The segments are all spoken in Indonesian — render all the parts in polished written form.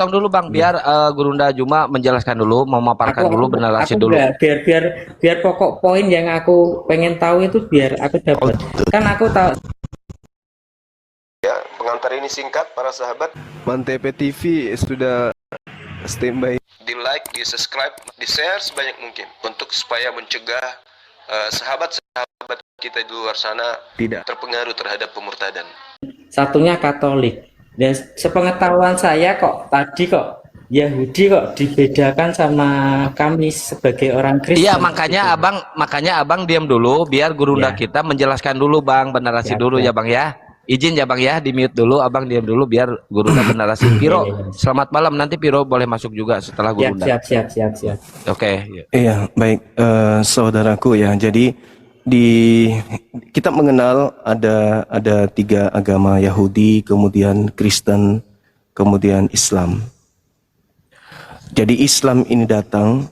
Tong dulu Bang, biar Gurunda Juma menjelaskan dulu, memaparkan dulu, bernarasi dulu. Biar pokok poin yang aku pengen tahu itu biar aku dapat. Kan aku tahu. Ya, pengantar ini singkat para sahabat. Mantep TV sudah standby. Di like, di subscribe, di share sebanyak mungkin untuk supaya mencegah sahabat-sahabat kita di luar sana tidak terpengaruh terhadap pemurtadan. Satunya Katolik. Dan sepengetahuan saya kok Yahudi kok dibedakan sama kami sebagai orang Kristen. Iya, makanya abang diam dulu biar Gurunda kita menjelaskan dulu Bang, bernarasi dulu ya Bang ya. Izin ya Bang ya, di mute dulu, abang diam dulu biar Gurunda bernarasi. Piro, selamat malam, nanti Piro boleh masuk juga setelah Gurunda. Siap. Oke. Iya, baik saudaraku ya. Jadi kita mengenal ada tiga agama, Yahudi, kemudian Kristen, kemudian Islam. Jadi Islam ini datang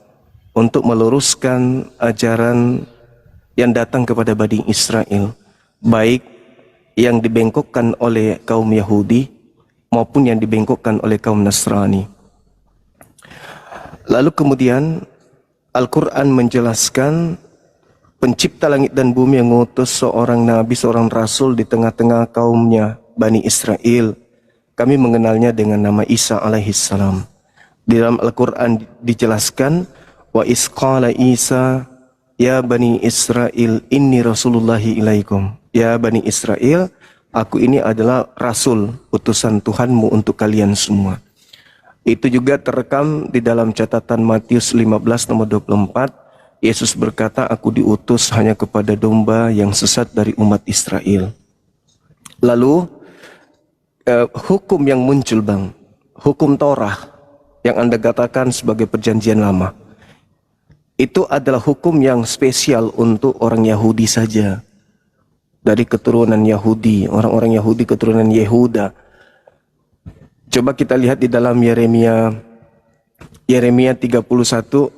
untuk meluruskan ajaran yang datang kepada Bani Israel, baik yang dibengkokkan oleh kaum Yahudi maupun yang dibengkokkan oleh kaum Nasrani. Lalu kemudian Al-Quran menjelaskan pencipta langit dan bumi yang mengutus seorang nabi, seorang rasul di tengah-tengah kaumnya Bani Israel. Kami mengenalnya dengan nama Isa alaihissalam. Di dalam Al-Quran dijelaskan, wa isqala Isa ya Bani Israel inni rasulullahi ilaikum. Ya Bani Israel, aku ini adalah rasul, utusan Tuhanmu untuk kalian semua. Itu juga terekam di dalam catatan Matius 15 nomor 24. Yesus berkata, aku diutus hanya kepada domba yang sesat dari umat Israel. Lalu hukum yang muncul Bang, hukum Torah yang Anda katakan sebagai perjanjian lama, itu adalah hukum yang spesial untuk orang Yahudi saja. Dari keturunan Yahudi, orang-orang Yahudi keturunan Yehuda. Coba kita lihat di dalam Yeremia 31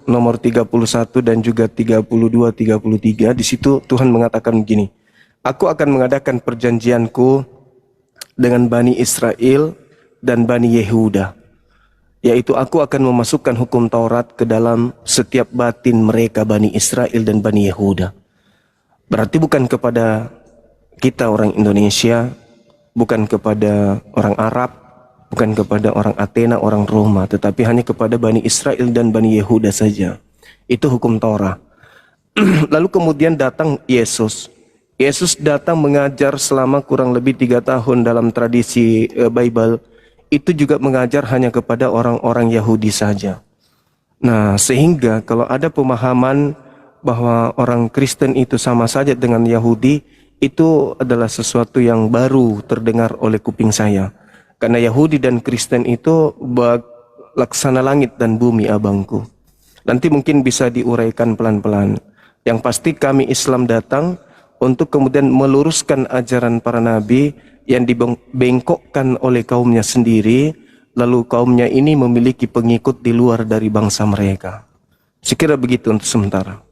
nomor 31 dan juga 32-33. Di situ Tuhan mengatakan begini, aku akan mengadakan perjanjianku dengan Bani Israel dan Bani Yehuda, yaitu aku akan memasukkan hukum Taurat ke dalam setiap batin mereka, Bani Israel dan Bani Yehuda. Berarti bukan kepada kita orang Indonesia, bukan kepada orang Arab, bukan kepada orang Athena, orang Roma, tetapi hanya kepada Bani Israel dan Bani Yehuda saja. Itu hukum Torah. Lalu kemudian datang Yesus. Yesus datang mengajar selama kurang lebih 3 tahun dalam tradisi Bible. Itu juga mengajar hanya kepada orang-orang Yahudi saja. Nah, sehingga kalau ada pemahaman bahwa orang Kristen itu sama saja dengan Yahudi, itu adalah sesuatu yang baru terdengar oleh kuping saya. Karena Yahudi dan Kristen itu laksana langit dan bumi abangku. Nanti mungkin bisa diuraikan pelan-pelan. Yang pasti kami Islam datang untuk kemudian meluruskan ajaran para nabi yang dibengkokkan oleh kaumnya sendiri, lalu kaumnya ini memiliki pengikut di luar dari bangsa mereka. Sekira begitu untuk sementara.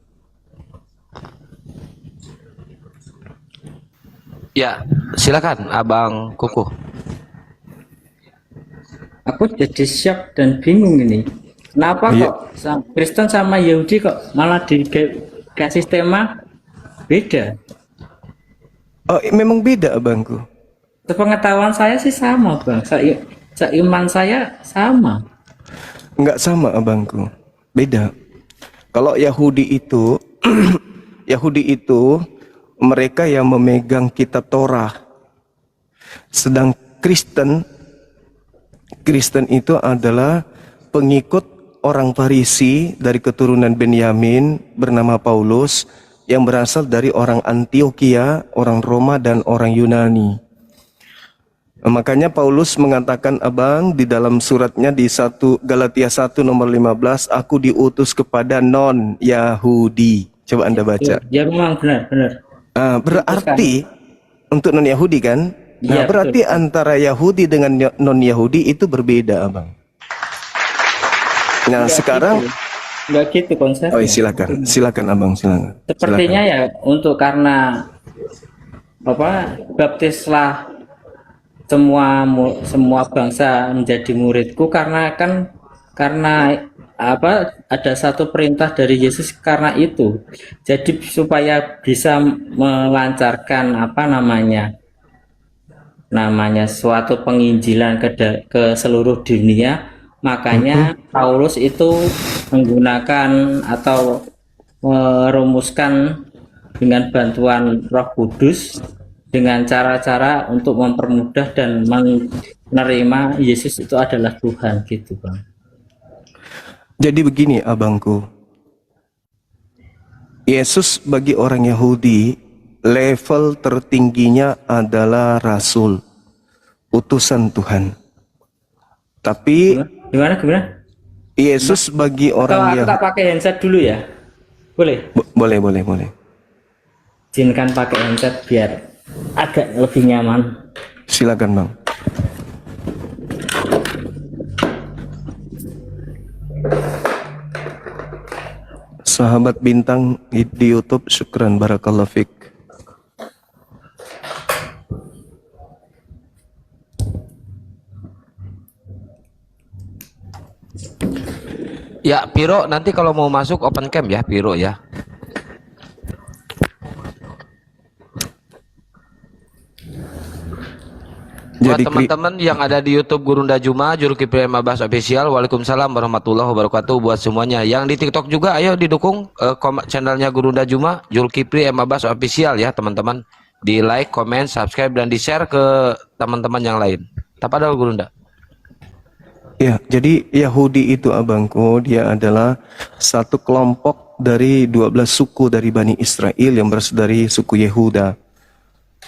Ya, silakan Abang Kuku. Aku jadi shock dan bingung ini. Kenapa kok Kristen sama Yahudi kok malah dikasih tema beda? Oh, memang beda abangku. Sepengetahuan saya sih sama Bang. Seiman saya sama. Enggak sama abangku. Beda. Kalau Yahudi itu Yahudi itu mereka yang memegang kitab Torah. Sedang Kristen itu adalah pengikut orang Farisi dari keturunan Benyamin bernama Paulus yang berasal dari orang Antioquia, orang Roma dan orang Yunani. Makanya Paulus mengatakan abang di dalam suratnya di Galatia 1 nomor 15, aku diutus kepada non-Yahudi. Coba Anda baca. Ya memang benar. Berarti untuk non-Yahudi kan? Nah, berarti betul. Antara Yahudi dengan non-Yahudi itu berbeda, abang. Nah, sekarang enggak gitu konsepnya. Oh, silakan abang, silakan. Sepertinya ya untuk karena baptislah semua bangsa menjadi muridku karena apa ada satu perintah dari Yesus karena itu. Jadi supaya bisa melancarkan apa namanya suatu penginjilan ke seluruh dunia, makanya Paulus itu menggunakan atau merumuskan dengan bantuan Roh Kudus dengan cara-cara untuk mempermudah dan menerima Yesus itu adalah Tuhan gitu Bang. Jadi begini abangku, Yesus bagi orang Yahudi level tertingginya adalah rasul, utusan Tuhan. Tapi Gimana? Yesus bagi Atau orang aku Yahudi, tak pakai handset dulu ya? Boleh? boleh. Izinkan pakai handset biar agak lebih nyaman. Silakan Bang. Sahabat bintang di YouTube, syukran barakallahu fik. Ya, Piro nanti kalau mau masuk open cam ya, Piro ya. Buat Jadi teman-teman yang ada di YouTube Gurunda Juma, Zulkifli M. Abbas Official, Waalaikumsalam warahmatullahi wabarakatuh buat semuanya. Yang di TikTok juga, ayo didukung channelnya Gurunda Juma, Zulkifli M. Abbas Official ya teman-teman. Di like, comment, subscribe, dan di share ke teman-teman yang lain. Tapadal Gurunda. ya, jadi Yahudi itu abangku, dia adalah satu kelompok dari 12 suku dari Bani Israel yang berasal dari suku Yehuda.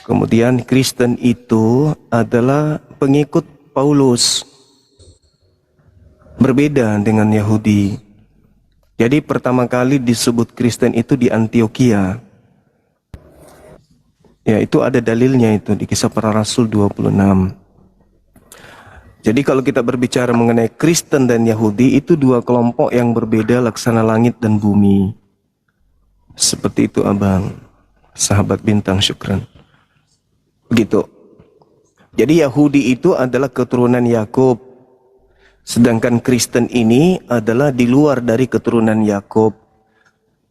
Kemudian Kristen itu adalah pengikut Paulus, berbeda dengan Yahudi. Jadi pertama kali disebut Kristen itu di Antioquia. Ya, itu ada dalilnya itu di Kisah Para Rasul 26. Jadi kalau kita berbicara mengenai Kristen dan Yahudi, itu dua kelompok yang berbeda laksana langit dan bumi. Seperti itu abang, sahabat bintang, syukran. Begitu. Jadi Yahudi itu adalah keturunan Yakub, sedangkan Kristen ini adalah di luar dari keturunan Yakub.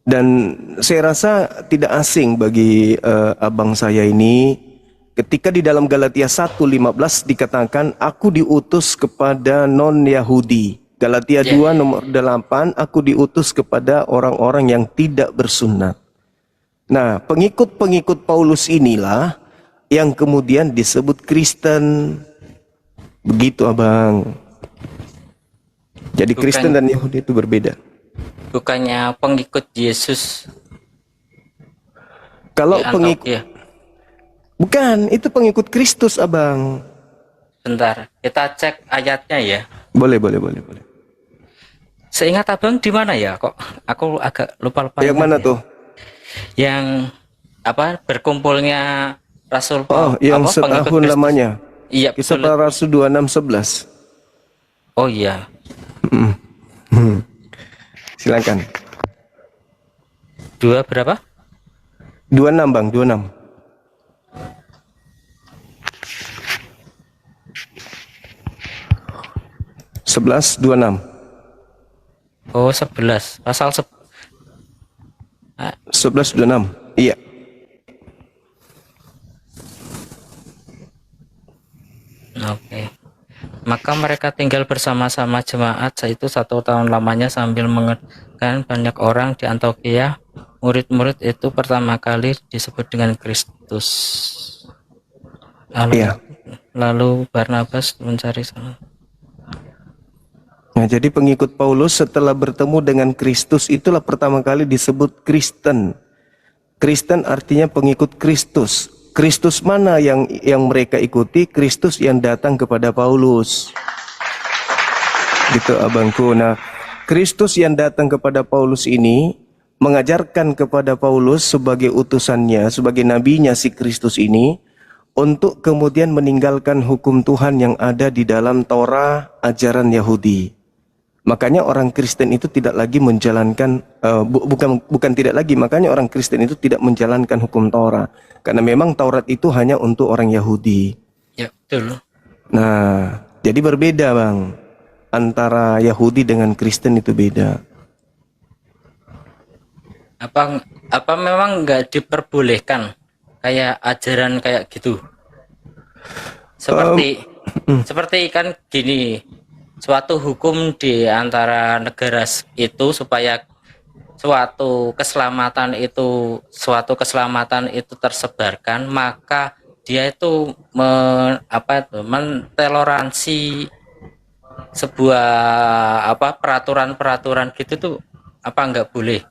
Dan saya rasa tidak asing bagi abang saya ini ketika di dalam Galatia 1:15 dikatakan aku diutus kepada non-Yahudi. Galatia 2 nomor 8, aku diutus kepada orang-orang yang tidak bersunat. Nah, pengikut-pengikut Paulus inilah yang kemudian disebut Kristen. Begitu abang. Jadi Kristen dan Yahudi itu berbeda. Bukannya pengikut Yesus. Kalau pengikut, bukan, itu pengikut Kristus abang. Bentar, kita cek ayatnya ya. Boleh. Seingat abang di mana ya? Kok aku agak lupa. Yang mana tuh? Yang apa berkumpulnya Rasul Oh, yang setahun lamanya. Iya, Kisah Para Rasul 26:11. Oh iya. Silakan. 2 berapa? 26 bang, 26. Sebelas 26. Oh 11 pasal 11:26. Iya. Oke. Maka mereka tinggal bersama-sama jemaat yaitu 1 tahun lamanya sambil mengerjakan banyak orang di Antioquia. Murid-murid itu pertama kali disebut dengan Kristus. Lalu Barnabas mencari sana. Nah, jadi pengikut Paulus setelah bertemu dengan Kristus itulah pertama kali disebut Kristen. Kristen artinya pengikut Kristus. Kristus mana yang mereka ikuti? Kristus yang datang kepada Paulus. Gitu abangku. Nah, Kristus yang datang kepada Paulus ini mengajarkan kepada Paulus sebagai utusannya, sebagai nabinya si Kristus ini, untuk kemudian meninggalkan hukum Tuhan yang ada di dalam Torah ajaran Yahudi. Makanya orang Kristen itu tidak lagi menjalankan, bukan tidak lagi, makanya orang Kristen itu tidak menjalankan hukum Taurat. Karena memang Taurat itu hanya untuk orang Yahudi. Ya, betul. Nah, jadi berbeda Bang. Antara Yahudi dengan Kristen itu beda. Apa memang nggak diperbolehkan kayak ajaran kayak gitu? Seperti seperti kan gini, suatu hukum di antara negara itu supaya suatu keselamatan itu tersebarkan, maka dia itu mentoleransi sebuah peraturan-peraturan gitu tuh, apa nggak boleh?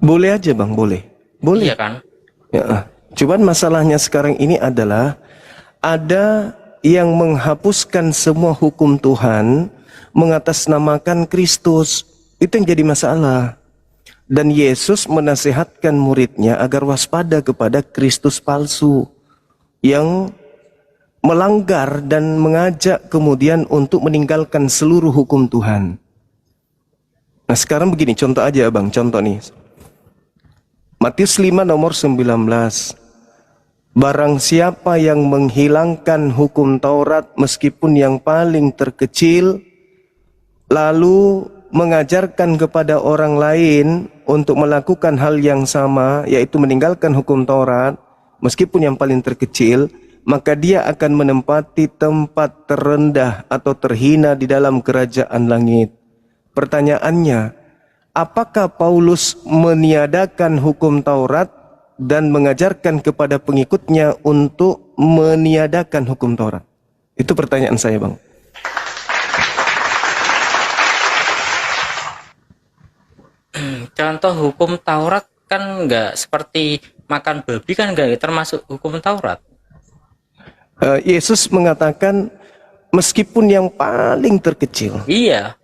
Boleh aja Bang, boleh. Boleh. Iya kan? Ya, cuman masalahnya sekarang ini adalah ada yang menghapuskan semua hukum Tuhan, mengatasnamakan Kristus. Itu yang jadi masalah. Dan Yesus menasihatkan muridnya agar waspada kepada Kristus palsu yang melanggar dan mengajak kemudian untuk meninggalkan seluruh hukum Tuhan. Nah sekarang begini, contoh aja Bang, contoh nih. Matius 5 nomor 19. Barang siapa yang menghilangkan hukum Taurat meskipun yang paling terkecil, lalu mengajarkan kepada orang lain untuk melakukan hal yang sama, yaitu meninggalkan hukum Taurat, meskipun yang paling terkecil, maka dia akan menempati tempat terendah atau terhina di dalam kerajaan langit. Pertanyaannya, apakah Paulus meniadakan hukum Taurat dan mengajarkan kepada pengikutnya untuk meniadakan hukum Taurat? Itu pertanyaan saya, Bang. Contoh hukum Taurat kan nggak seperti makan babi, kan nggak termasuk hukum Taurat. Yesus mengatakan meskipun yang paling terkecil. Iya.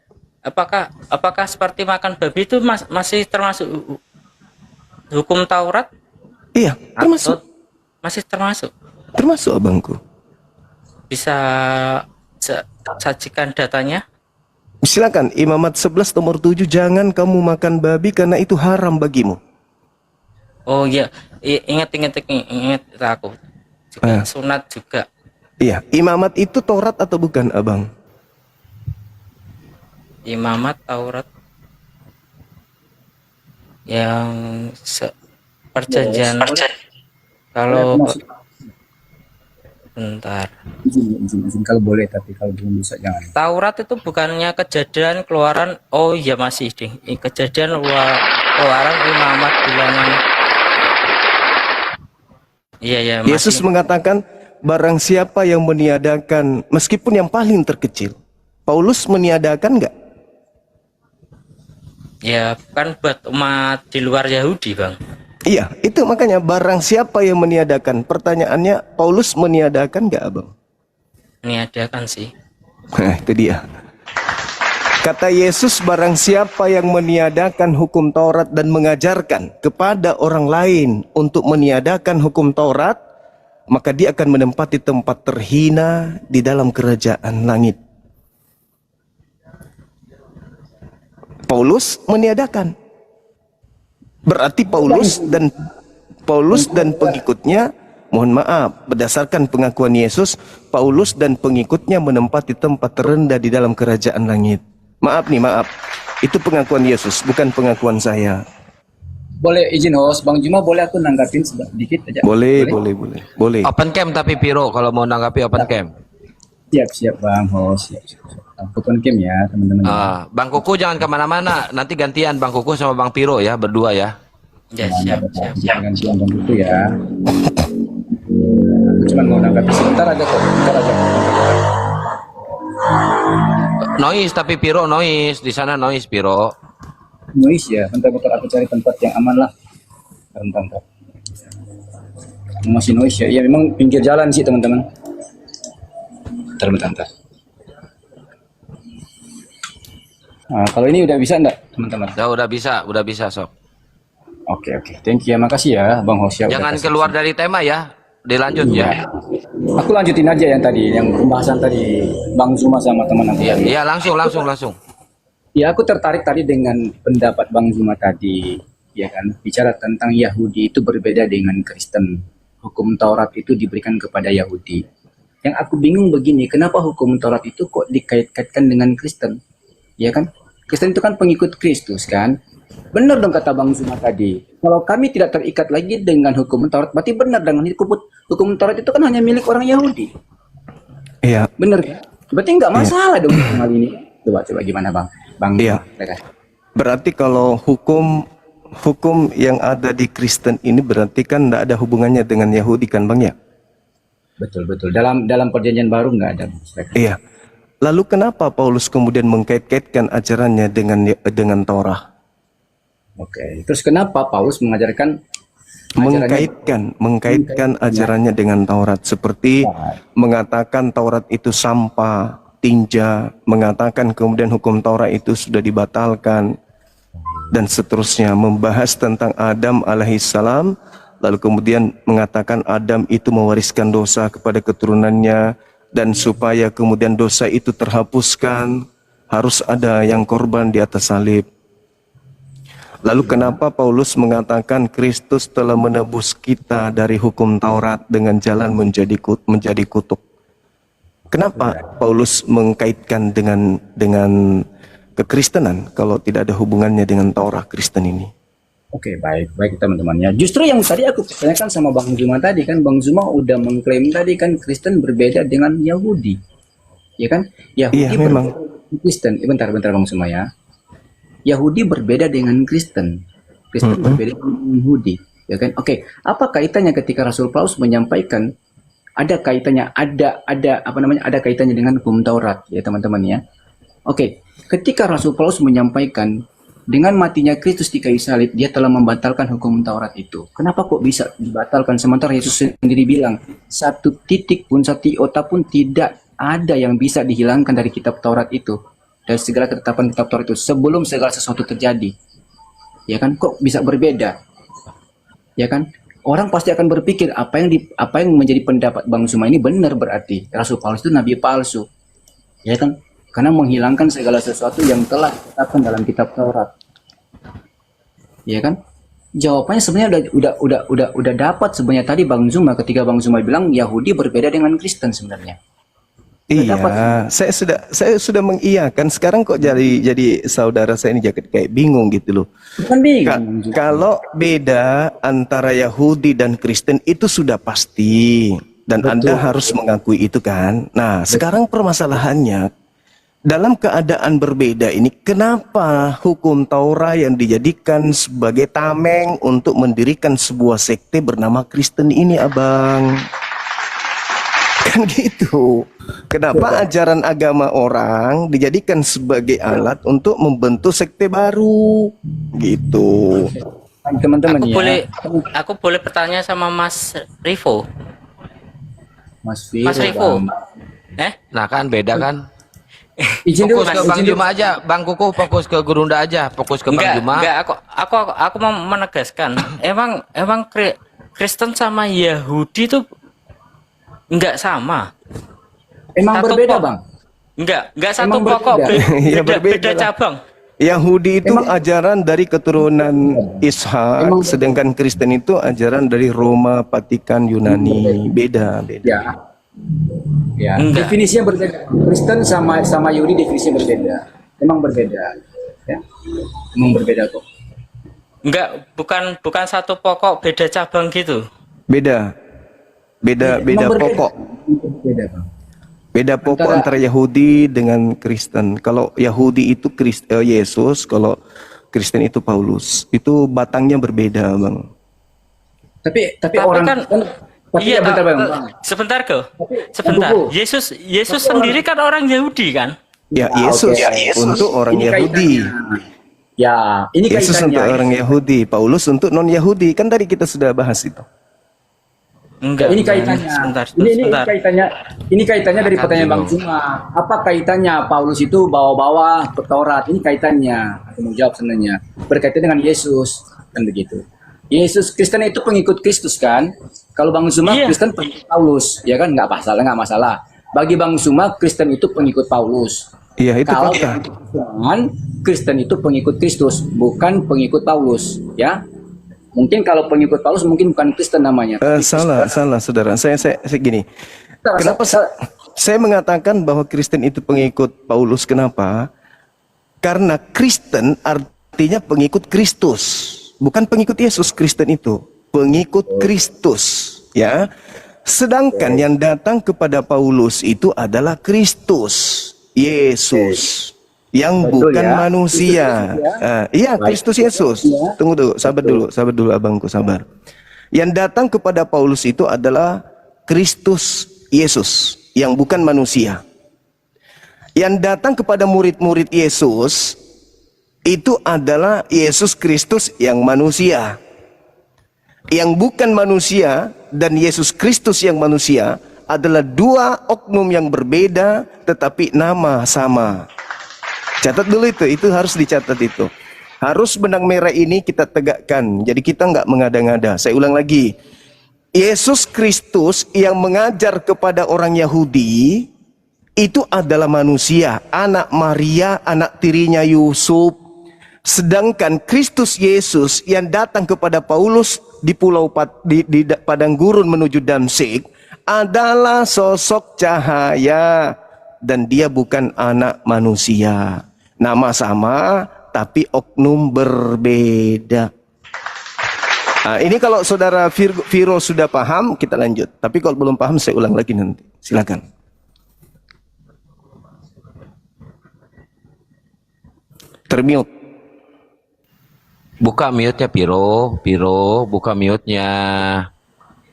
Apakah seperti makan babi itu masih termasuk hukum Taurat? Iya, termasuk. Atau masih termasuk? Termasuk abangku. Bisa sajikan datanya? Silakan, Imamat 11 nomor 7, jangan kamu makan babi karena itu haram bagimu. Oh iya, ingat aku. Juga sunat juga. Iya, Imamat itu Taurat atau bukan, Abang? Imamat Taurat yang perjanjian. Kalau bentar. Izin kalau boleh, tapi kalau belum bisa jangan. Taurat itu bukannya Kejadian, Keluaran? Oh iya masih deh. Kejadian, Keluaran, Imamat, Bilangan. Iya ya. Yesus mengatakan barang siapa yang meniadakan meskipun yang paling terkecil. Paulus meniadakan enggak? Ya kan buat umat di luar Yahudi, Bang. Iya, itu makanya barang siapa yang meniadakan. Pertanyaannya, Paulus meniadakan enggak, Abang? Meniadakan sih. Nah, itu dia. Kata Yesus, barang siapa yang meniadakan hukum Taurat dan mengajarkan kepada orang lain untuk meniadakan hukum Taurat, maka dia akan menempati tempat terhina di dalam kerajaan langit. Paulus meniadakan. Berarti Paulus dan pengikutnya, mohon maaf, berdasarkan pengakuan Yesus, Paulus dan pengikutnya menempati tempat terendah di dalam kerajaan langit. Maaf. Itu pengakuan Yesus, bukan pengakuan saya. Boleh izin host, Bang Juma boleh aku nanggapin sedikit aja? Boleh. Open cam tapi Piro kalau mau nanggapi open cam. Siap Bang host, siap. Open cam ya teman-teman. Bang Kuku jangan kemana-mana, nanti gantian Bang Kuku sama Bang Piro ya, berdua ya. Ya siap. Gantian Bang itu ya. Cuma mau nanggapi sebentar aja kok, Noise tapi Piro noise, di sana noise Piro. Noise ya, bentar aku cari tempat yang aman lah. Bentar. Masih noise ya, iya memang pinggir jalan sih teman-teman. Bentar. Nah, kalau ini udah bisa enggak teman-teman? Udah bisa sob. Oke. Thank you ya, makasih ya Bang Hos ya. Jangan keluar dari tema ya. Dilanjut ya. Aku lanjutin aja yang tadi, yang pembahasan tadi Bang Zuma sama teman aku. Iya, langsung. Ya, aku tertarik tadi dengan pendapat Bang Zuma tadi, ya kan, bicara tentang Yahudi itu berbeda dengan Kristen. Hukum Taurat itu diberikan kepada Yahudi. Yang aku bingung begini, kenapa hukum Taurat itu kok dikait-kaitkan dengan Kristen? Ya kan? Kristen itu kan pengikut Kristus kan? Benar dong kata Bang Zuma tadi. Kalau kami tidak terikat lagi dengan hukum Taurat, berarti benar dengan hukum Taurat itu kan hanya milik orang Yahudi. Iya. Benar kan? Berarti nggak masalah dong hal ini. Coba gimana Bang? Bang. Iya. Berarti kalau hukum yang ada di Kristen ini berarti kan tidak ada hubungannya dengan Yahudi kan Bang ya? Betul. Dalam perjanjian baru nggak ada. Iya. Lalu kenapa Paulus kemudian mengkait-kaitkan ajarannya dengan Taurat? Oke. Terus kenapa Paulus mengajarkan mengkaitkan ajarannya dengan Taurat, seperti mengatakan Taurat itu sampah, tinja, mengatakan kemudian hukum Taurat itu sudah dibatalkan, dan seterusnya, membahas tentang Adam alaihissalam, lalu kemudian mengatakan Adam itu mewariskan dosa kepada keturunannya, dan supaya kemudian dosa itu terhapuskan harus ada yang korban di atas salib. Lalu kenapa Paulus mengatakan Kristus telah menebus kita dari hukum Taurat dengan jalan menjadi kutub? Kenapa Paulus mengkaitkan dengan kekristenan kalau tidak ada hubungannya dengan Taurat Kristen ini? Oke, baik teman-teman ya. Justru yang tadi aku tanyakan sama Bang Zuma tadi kan, Bang Zuma udah mengklaim tadi kan Kristen berbeda dengan Yahudi. Ya kan? Yahudi iya, memang. Kristen. Bentar Bang Zuma ya. Yahudi berbeda dengan Kristen. Kristen berbeda dengan Yahudi, ya kan? Oke, apa kaitannya ketika Rasul Paulus menyampaikan ada kaitannya ada kaitannya dengan hukum Taurat ya teman-teman ya. Oke, ketika Rasul Paulus menyampaikan dengan matinya Kristus di kayu salib dia telah membatalkan hukum Taurat itu. Kenapa kok bisa dibatalkan sementara Yesus sendiri bilang satu titik pun, satu iota pun tidak ada yang bisa dihilangkan dari kitab Taurat itu. Dari segala ketetapan kitab Taurat itu sebelum segala sesuatu terjadi, ya kan? Kok bisa berbeda, ya kan? Orang pasti akan berpikir apa yang menjadi pendapat Bang Zuma ini benar, berarti Rasul Paulus itu nabi palsu, ya kan? Karena menghilangkan segala sesuatu yang telah ditetapkan dalam kitab Taurat, ya kan? Jawabannya sebenarnya udah dapat sebenarnya tadi Bang Zuma ketika Bang Zuma bilang Yahudi berbeda dengan Kristen sebenarnya. Iya, saya sudah mengiyakan. Sekarang kok jadi saudara saya ini kayak bingung gitu loh. Bukan bingung. Kalau beda antara Yahudi dan Kristen itu sudah pasti, dan Anda harus mengakui itu kan. Nah, sekarang permasalahannya dalam keadaan berbeda ini, kenapa hukum Taurat yang dijadikan sebagai tameng untuk mendirikan sebuah sekte bernama Kristen ini, Abang? Kan gitu. Kenapa ajaran agama orang dijadikan sebagai alat untuk membentuk sekte baru? Gitu. Teman-teman Aku boleh bertanya sama Mas Rivo? Mas Rivo. Nah kan beda kan? Izin dulu, Fokus ke Bang Zuma aja, Bang Kuku fokus ke Gurunda aja, fokus ke Bang Zuma. Enggak, aku mau menegaskan. Emang Kristen sama Yahudi itu enggak sama. Emang berbeda, Bang? Enggak satu pokok, beda cabang. Yahudi itu ajaran dari keturunan Ishak, sedangkan Kristen itu ajaran dari Roma, Vatikan, Yunani. Beda. Ya. Definisinya berbeda. Kristen sama Yahudi definisinya berbeda. Emang berbeda. Ya. Emang berbeda kok. Enggak, bukan satu pokok, beda cabang gitu. Beda pokok. Beda, Bang. Beda pokok antara Yahudi dengan Kristen. Kalau Yahudi itu Yesus, kalau Kristen itu Paulus. Itu batangnya berbeda, Bang. Tapi orang kan iya, bentar, Bang. Sebentar. Yesus sendiri kan orang Yahudi kan? Ya, Yesus untuk orang Yahudi. Ya, ini Yesus untuk orang Yahudi, Paulus untuk non-Yahudi. Kan tadi kita sudah bahas itu. Enggak, ini kaitannya. Ini kaitannya dari pertanyaan Bang Zuma. Apa kaitannya Paulus itu bawa-bawa ke Taurat? Ini kaitannya. Aku mau jawab sebenarnya. Berkaitan dengan Yesus, kan begitu. Yesus Kristen itu pengikut Kristus kan? Kalau Bang Zuma Kristen pengikut Paulus, ya kan? Nggak masalah. Bagi Bang Zuma Kristen itu pengikut Paulus. Iya, itu kalau fakta. Kristen itu pengikut Kristus, bukan pengikut Paulus, ya. Mungkin kalau pengikut Paulus mungkin bukan Kristen namanya. Salah, saudara. Saya gini. Kenapa saya mengatakan bahwa Kristen itu pengikut Paulus? Kenapa? Karena Kristen artinya pengikut Kristus, bukan pengikut Yesus. Kristen itu pengikut Kristus, ya. Sedangkan yang datang kepada Paulus itu adalah Kristus, Yesus, yang Betul bukan ya. manusia. Iya, Kristus Yesus. Tunggu dulu, sabar dulu abangku, sabar. Yang datang kepada Paulus itu adalah Kristus Yesus, yang bukan manusia. Yang datang kepada murid-murid Yesus itu adalah Yesus Kristus yang manusia. Yang bukan manusia dan Yesus Kristus yang manusia adalah dua oknum yang berbeda tetapi nama sama. Catat dulu itu harus dicatat itu. Harus benang merah ini kita tegakkan. Jadi kita nggak mengada-ngada. Saya ulang lagi. Yesus Kristus yang mengajar kepada orang Yahudi itu adalah manusia, anak Maria, anak tirinya Yusuf. Sedangkan Kristus Yesus yang datang kepada Paulus di di padang gurun menuju Damsyik adalah sosok cahaya dan dia bukan anak manusia. Nama sama tapi oknum berbeda. Nah, ini kalau saudara Viro sudah paham kita lanjut. Tapi kalau belum paham saya ulang lagi nanti. Silakan. Termute. Buka mute-nya Piro, buka mute-nya.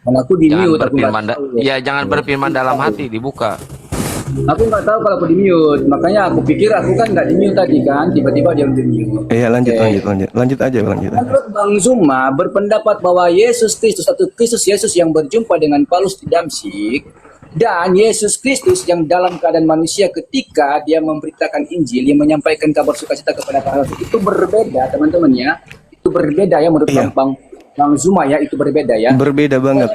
Karena aku di Jangan mute, aku berfirman, nggak tahu. ya jangan berfirman dalam hati, dibuka. Aku nggak tahu kalau aku di mute, makanya aku pikir aku kan nggak di mute tadi kan, tiba-tiba dia di mute. Iya lanjut aja. Menurut Bang Zuma berpendapat bahwa Yesus Kristus atau Kristus Yesus yang berjumpa dengan Paulus di Damsyik dan Yesus Kristus yang dalam keadaan manusia ketika dia memberitakan Injil, yang menyampaikan kabar sukacita kepada para rasul, itu berbeda teman-teman ya. Itu berbeda ya menurut Iya. Bang Zuma ya, itu berbeda ya. Berbeda banget.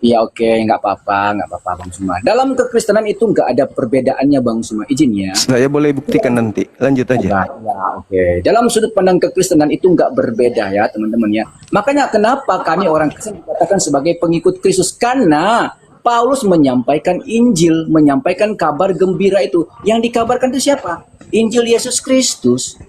Iya oke, nggak apa-apa Bang Zuma. Dalam kekristenan itu nggak ada perbedaannya Bang Zuma, izin ya. Saya boleh buktikan nanti. Lanjut aja. Ya, oke. Dalam sudut pandang kekristenan itu nggak berbeda ya teman-teman ya. Makanya kenapa kami orang Kristen dikatakan sebagai pengikut Kristus, karena Paulus menyampaikan Injil, menyampaikan kabar gembira itu. Yang dikabarkan itu siapa? Injil Yesus Kristus.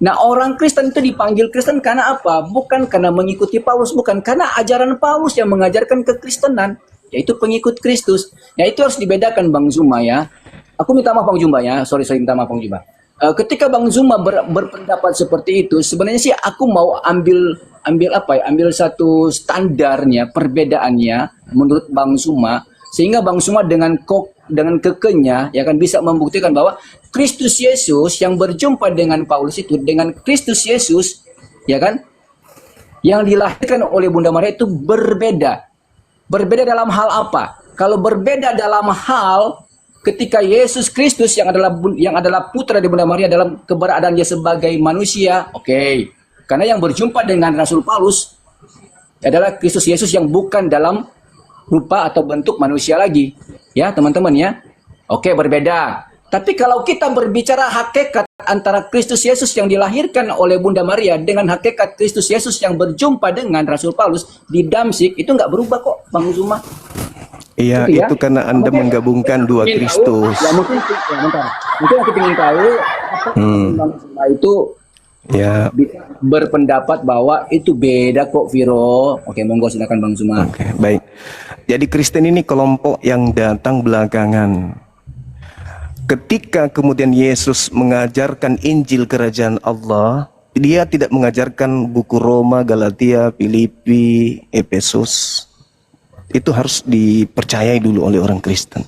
Nah, orang Kristen itu dipanggil Kristen karena apa? Bukan karena mengikuti Paulus, bukan karena ajaran Paulus yang mengajarkan kekristenan, yaitu pengikut Kristus. Ya, itu harus dibedakan Bang Zuma ya. Aku minta maaf Bang Zuma ya. Sorry minta maaf Bang Zuma. Ketika Bang Zuma berpendapat seperti itu, sebenarnya sih aku mau ambil satu standarnya, perbedaannya menurut Bang Zuma, sehingga Bang Zuma dengan kekenya ya kan bisa membuktikan bahwa Kristus Yesus yang berjumpa dengan Paulus itu dengan Kristus Yesus ya kan yang dilahirkan oleh Bunda Maria itu berbeda. Berbeda dalam hal apa? Kalau berbeda dalam hal ketika Yesus Kristus yang adalah putra dari Bunda Maria dalam keberadaan dia sebagai manusia, oke. Karena yang berjumpa dengan Rasul Paulus adalah Kristus Yesus yang bukan dalam rupa atau bentuk manusia lagi. Ya, teman-teman ya. Oke, berbeda. Tapi kalau kita berbicara hakikat antara Kristus Yesus yang dilahirkan oleh Bunda Maria dengan hakikat Kristus Yesus yang berjumpa dengan Rasul Paulus di Damsyik, itu nggak berubah kok, Bang Zuma. Iya, Gitu ya. itu karena Anda menggabungkan dua Ingin Kristus. Tahu, ya mungkin aku ingin tahu Bang Zuma itu Ya, bisa berpendapat bahwa itu beda kok, Viro. Oke, monggo silakan Bang Zuma. oke, baik. Jadi Kristen ini kelompok yang datang belakangan. Ketika kemudian Yesus mengajarkan Injil Kerajaan Allah, dia tidak mengajarkan buku Roma, Galatia, Filipi, Efesus. Itu harus dipercayai dulu oleh orang Kristen.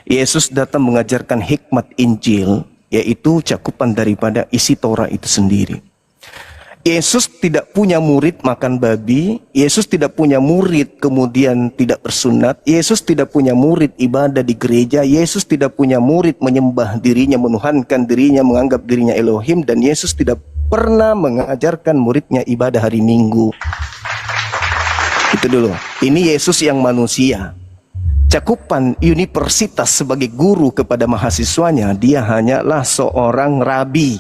Yesus datang mengajarkan hikmat Injil, yaitu cakupan daripada isi Torah itu sendiri. Yesus tidak punya murid makan babi, Yesus tidak punya murid kemudian tidak bersunat, Yesus tidak punya murid ibadah di gereja, Yesus tidak punya murid menyembah dirinya, menuhankan dirinya, menganggap dirinya Elohim, dan Yesus tidak pernah mengajarkan muridnya ibadah hari Minggu. Itu dulu. Ini Yesus yang manusia. Cakupan universitas sebagai guru kepada mahasiswanya, dia hanyalah seorang rabi.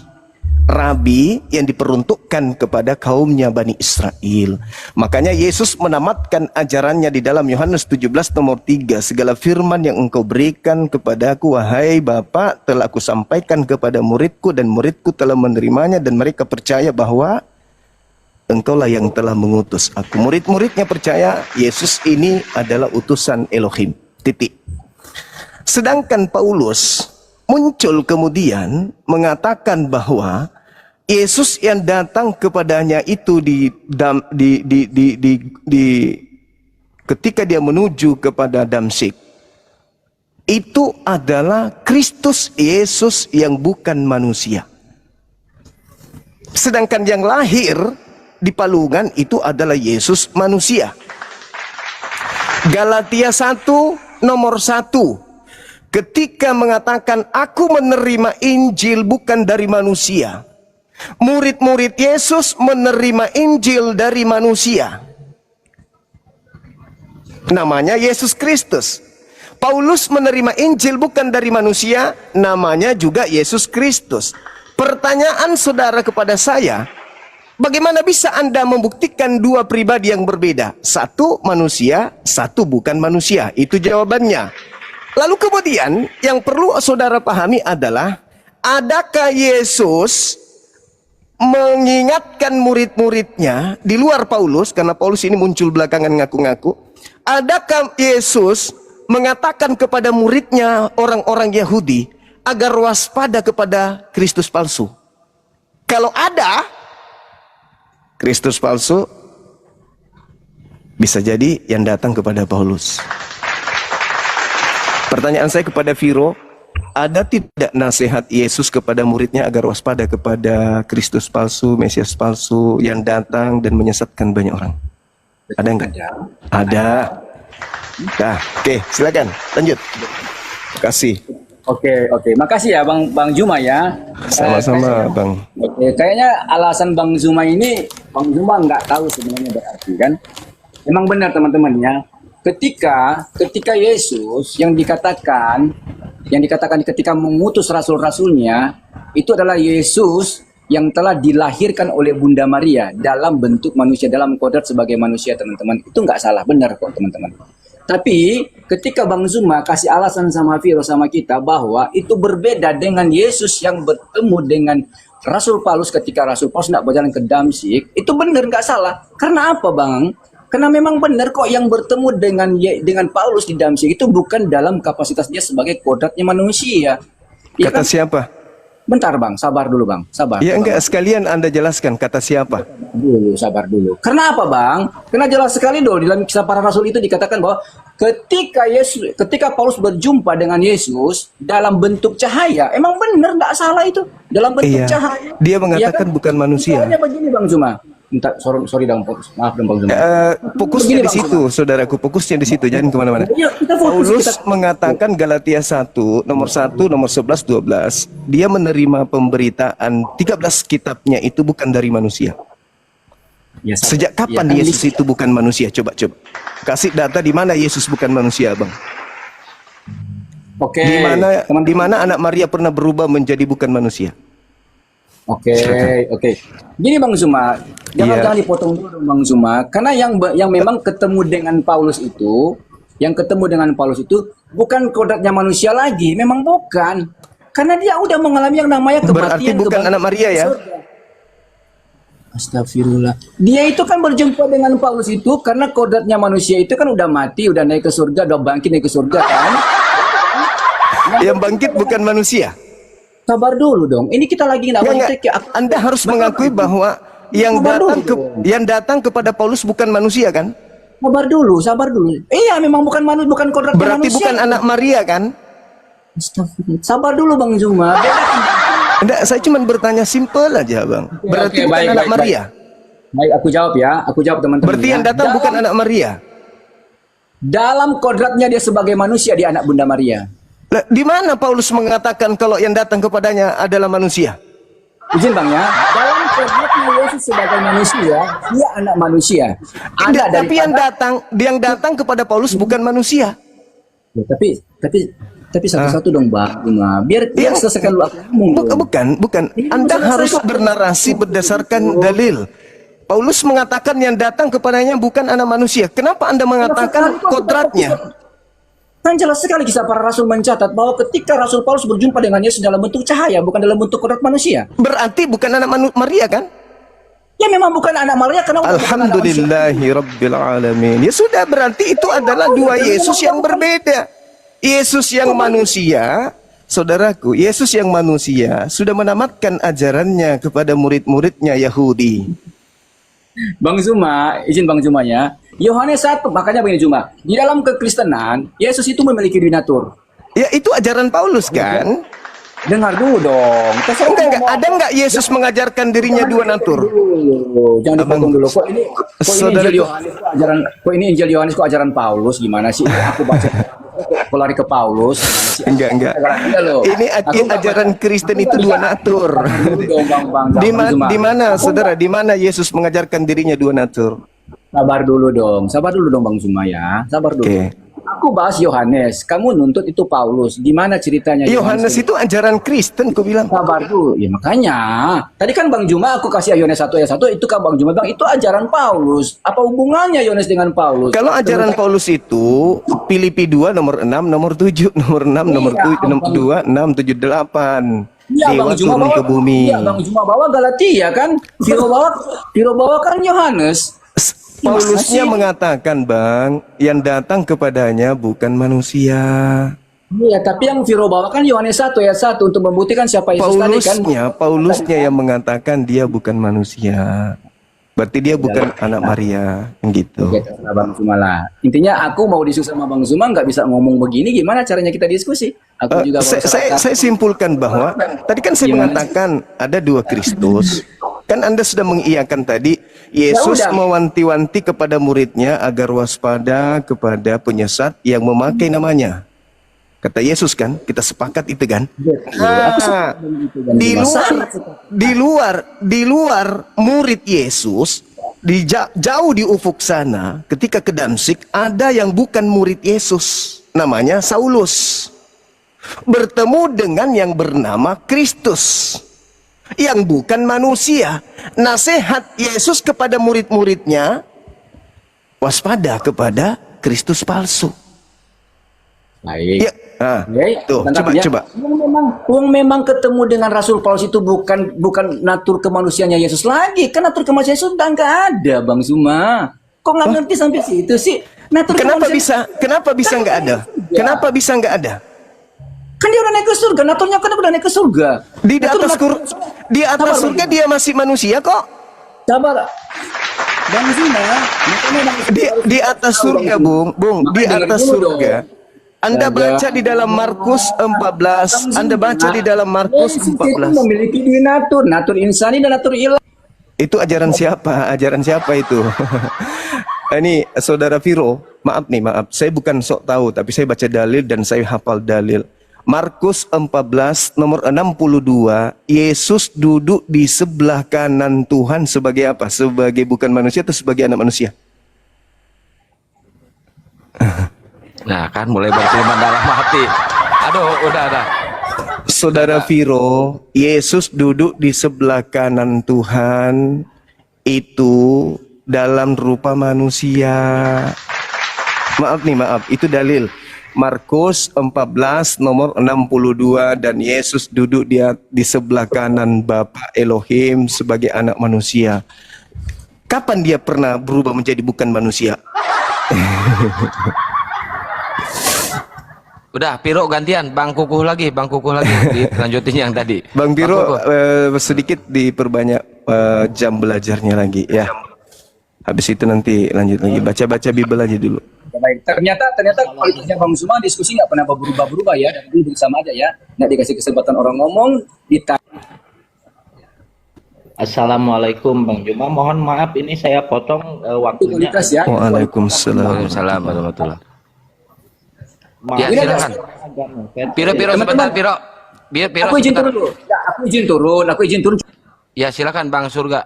rabi yang diperuntukkan kepada kaumnya Bani Israel. Makanya Yesus menamatkan ajarannya di dalam Yohanes 17 nomor 3. Segala firman yang engkau berikan kepadaku, wahai Bapa, telah aku sampaikan kepada muridku, dan muridku telah menerimanya, dan mereka percaya bahwa engkaulah yang telah mengutus aku. Murid-muridnya percaya Yesus ini adalah utusan Elohim. Titik. Sedangkan Paulus muncul kemudian mengatakan bahwa Yesus yang datang kepadanya itu ketika dia menuju kepada Damsyik itu adalah Kristus Yesus yang bukan manusia. Sedangkan yang lahir di palungan itu adalah Yesus manusia. Galatia 1 nomor 1. Ketika mengatakan aku menerima Injil bukan dari manusia. Murid-murid Yesus menerima Injil dari manusia. Namanya Yesus Kristus. Paulus menerima Injil bukan dari manusia, namanya juga Yesus Kristus. Pertanyaan saudara kepada saya, bagaimana bisa Anda membuktikan dua pribadi yang berbeda? Satu manusia, satu bukan manusia. Itu jawabannya. Lalu kemudian yang perlu saudara pahami adalah, adakah Yesus mengingatkan murid-muridnya di luar Paulus, karena Paulus ini muncul belakangan ngaku-ngaku, adakah Yesus mengatakan kepada muridnya orang-orang Yahudi agar waspada kepada Kristus palsu? Kalau ada Kristus palsu, bisa jadi yang datang kepada Paulus. Pertanyaan saya kepada Viro, ada tidak nasihat Yesus kepada muridnya agar waspada kepada Kristus palsu, Mesias palsu yang datang dan menyesatkan banyak orang? Ada enggak? Ada. Nah, oke, silakan lanjut. Terima kasih. Oke. Makasih ya Bang Juma ya. Sama-sama Bang. Oke, kayaknya alasan Bang Juma ini, Bang Juma nggak tahu sebenarnya berarti kan. Memang benar teman-teman ya. Ketika Yesus yang dikatakan ketika mengutus rasul-rasulnya, itu adalah Yesus yang telah dilahirkan oleh Bunda Maria dalam bentuk manusia, dalam kodrat sebagai manusia, teman-teman. Itu nggak salah, benar kok teman-teman. Tapi ketika Bang Zuma kasih alasan sama Viro sama kita bahwa itu berbeda dengan Yesus yang bertemu dengan Rasul Paulus ketika Rasul Paulus tidak berjalan ke Damsyik, itu benar nggak salah. Karena apa Bang? Karena memang benar kok yang bertemu dengan Paulus di Damsyik itu bukan dalam kapasitas dia sebagai kodratnya manusia. Ya Kata kan? siapa? Bentar Bang, sabar dulu Bang, sabar. Ya enggak, sekalian Anda jelaskan kata siapa? Sabar dulu. Karena apa Bang? Karena jelas sekali dong dalam kisah para rasul itu dikatakan bahwa ketika Paulus berjumpa dengan Yesus dalam bentuk cahaya, emang benar nggak salah itu dalam bentuk cahaya. Dia mengatakan bukan manusia. Soalnya begini Bang Zuma. Sorry dong, maaf dong Bang Zuma. Fokusnya di situ, saudaraku. Fokusnya di situ, jangan kemana-mana. Paulus mengatakan Galatia 1, nomor 11, 12. Dia menerima pemberitaan 13 kitabnya itu bukan dari manusia. Ya, Sejak kapan Yesus itu bukan manusia? Coba. Kasih data di mana Yesus bukan manusia, Bang. Oke. Di mana anak Maria pernah berubah menjadi bukan manusia? Oke. Gini Bang Zuma, jangan dipotong dulu Bang Zuma, karena yang memang ketemu dengan Paulus itu, bukan kodratnya manusia lagi, memang bukan. Karena dia udah mengalami yang namanya kematian. Berarti bukan anak Maria ya? Astagfirullah. Dia itu kan berjumpa dengan Paulus itu karena kodratnya manusia itu kan udah mati, udah naik ke surga, udah bangkit naik ke surga kan. Yang bangkit bukan manusia. Sabar dulu dong. Ini kita lagi Anda harus mengakui bahwa yang datang kepada Paulus bukan manusia kan? Sabar dulu. Iya, memang bukan kodrat manusia. Berarti bukan anak Maria kan? Sabar dulu Bang Zuma. Enggak, saya cuma bertanya simpel aja, Bang. Berarti bukan anak Maria. Baik, aku jawab ya. Aku jawab teman-teman. Berarti yang datang bukan anak Maria. Dalam kodratnya dia sebagai manusia, dia anak Bunda Maria. Lah, di mana Paulus mengatakan kalau yang datang kepadanya adalah manusia? Izin Bang ya. Dalam kodratnya Yesus sebagai manusia, dia anak manusia. Tapi yang datang kepada Paulus bukan manusia. Ya, tapi Tapi satu-satu dong Bang, biar Iya. selesaikan dulu aku ngomong dong. Bukan. Anda harus bernarasi berdasarkan dalil. Paulus mengatakan yang datang kepadanya bukan anak manusia. Kenapa Anda mengatakan kodratnya? Kan jelas sekali kisah para rasul mencatat bahwa ketika Rasul Paulus berjumpa dengan Yesus dalam bentuk cahaya, bukan dalam bentuk kodrat manusia. Berarti bukan anak Maria kan? Ya memang bukan anak Maria karena bukan anak manusia. Alhamdulillahi Rabbil Alamin. Ya sudah, berarti itu adalah dua Yesus yang berbeda. Yesus yang manusia, saudaraku, Yesus yang manusia sudah menamatkan ajarannya kepada murid-muridnya Yahudi. Bang Zuma, izin Bang Zuma ya. Yohanes 1, makanya begini Zuma. Di dalam kekristenan, Yesus itu memiliki dinatur. Ya itu ajaran Paulus kan? Dengar dulu dong. Enggak. Ada enggak Yesus mengajarkan dirinya dua natur? Jangan dipotong dulu. Kok ini Saudara- Injil Yohanes kok ajaran? Kok ini Injil Yohanes kok ajaran Paulus? Gimana sih? Aku baca kok lari ke Paulus. Enggak. Ini ajaran Kristen itu dua natur. Di mana saudara? Di mana Yesus mengajarkan dirinya dua natur? Sabar dulu dong Bang Zuma ya. Sabar dulu. Oke. Aku bahas Yohanes, kamu nuntut itu Paulus. Gimana ceritanya? Yohanes itu ajaran Kristen, ku bilang. Sabar dulu. Ya makanya. Tadi kan Bang Zuma aku kasih Yohanes 1 ayat 1, itu kan Bang Zuma bilang itu ajaran Paulus. Apa hubungannya Yohanes dengan Paulus? Kalau ajaran Paulus itu Filipi 2 nomor 6, nomor 7, nomor 6, nomor 7, nomor 2, 6, 7, 8. Iya, Dewa Bang Zuma turun bawa ke bumi. Iya, Bang Zuma bawa Galatia kan. Viro bawa kan Yohanes. Paulusnya mengatakan, Bang, yang datang kepadanya bukan manusia. Iya, tapi yang Viro bawa kan Yohanes 1 ayat 1 untuk membuktikan siapa Yesus tadi kan. Paulusnya yang mengatakan dia bukan manusia. Berarti dia bukan anak Maria, gitu. Oke, terserah Bang Zuma lah. Intinya aku mau diskusi sama Bang Zuma nggak bisa ngomong begini, gimana caranya kita diskusi? Aku juga mau Saya simpulkan bahwa tadi kan saya mengatakan ada dua Kristus. Kan Anda sudah mengiyakan tadi Yesus Ya udah. mewanti-wanti kepada muridnya agar waspada kepada penyesat yang memakai namanya. Kata Yesus kan, kita sepakat itu kan? Nah, di luar murid Yesus jauh di ufuk sana, ketika ke Damsik ada yang bukan murid Yesus, namanya Saulus. Bertemu dengan yang bernama Kristus, yang bukan manusia. Nasihat Yesus kepada murid-muridnya, waspada kepada Kristus palsu. Baik. Ya, nah, Baik. tuh, Bentar, ya. coba. Memang ketemu dengan Rasul Paulus itu bukan natur kemanusiaannya Yesus lagi. Kan natur kemanusiaan Yesus udah nggak ada, Bang Zuma. Kok nggak ngerti sampai situ sih? Natur Kenapa bisa nggak ada? Kenapa bisa nggak ada? Kan dia udah naik ke surga, naturnya kan udah naik ke surga. Di atas surga dia masih manusia kok. Sabar. Bang Zuma, Di atas surga, Bung, di atas surga. Anda baca di dalam Markus 14. Anda baca di dalam Markus Yesus itu 14. memiliki dua natur insani dan natur ilahi. Itu ajaran siapa? Ajaran siapa itu? Ini saudara Viro, maaf. Saya bukan sok tahu, tapi saya baca dalil dan saya hafal dalil. Markus 14 nomor 62, Yesus duduk di sebelah kanan Tuhan sebagai apa? Sebagai bukan manusia atau sebagai anak manusia? Nah kan mulai berfirman dalam hati. Aduh, udah. Saudara Viro, Yesus duduk di sebelah kanan Tuhan itu dalam rupa manusia. Maaf, itu dalil. Markus 14 nomor 62, dan Yesus duduk di sebelah kanan Bapa Elohim sebagai anak manusia. Kapan dia pernah berubah menjadi bukan manusia? Udah, Piro gantian, Bang Kukuh lagi, dilanjutin yang tadi. Bang Piro sedikit diperbanyak jam belajarnya lagi ya. Habis itu nanti lanjut lagi baca Bible aja dulu. Baik, ternyata kualitasnya Bang Zuma diskusi nggak pernah berubah-berubah ya, dan dulu sama aja ya, nggak dikasih kesempatan orang ngomong, Assalamualaikum Bang Zuma, mohon maaf ini saya potong waktunya. kualitas ya. Waalaikumsalam. Waalaikumsalam warahmatullahi. Maaf, Ya, silakan. Piro sebentar, Piro. Aku izin turun dulu. Ya, aku izin turun. Ya, silakan Bang Surga.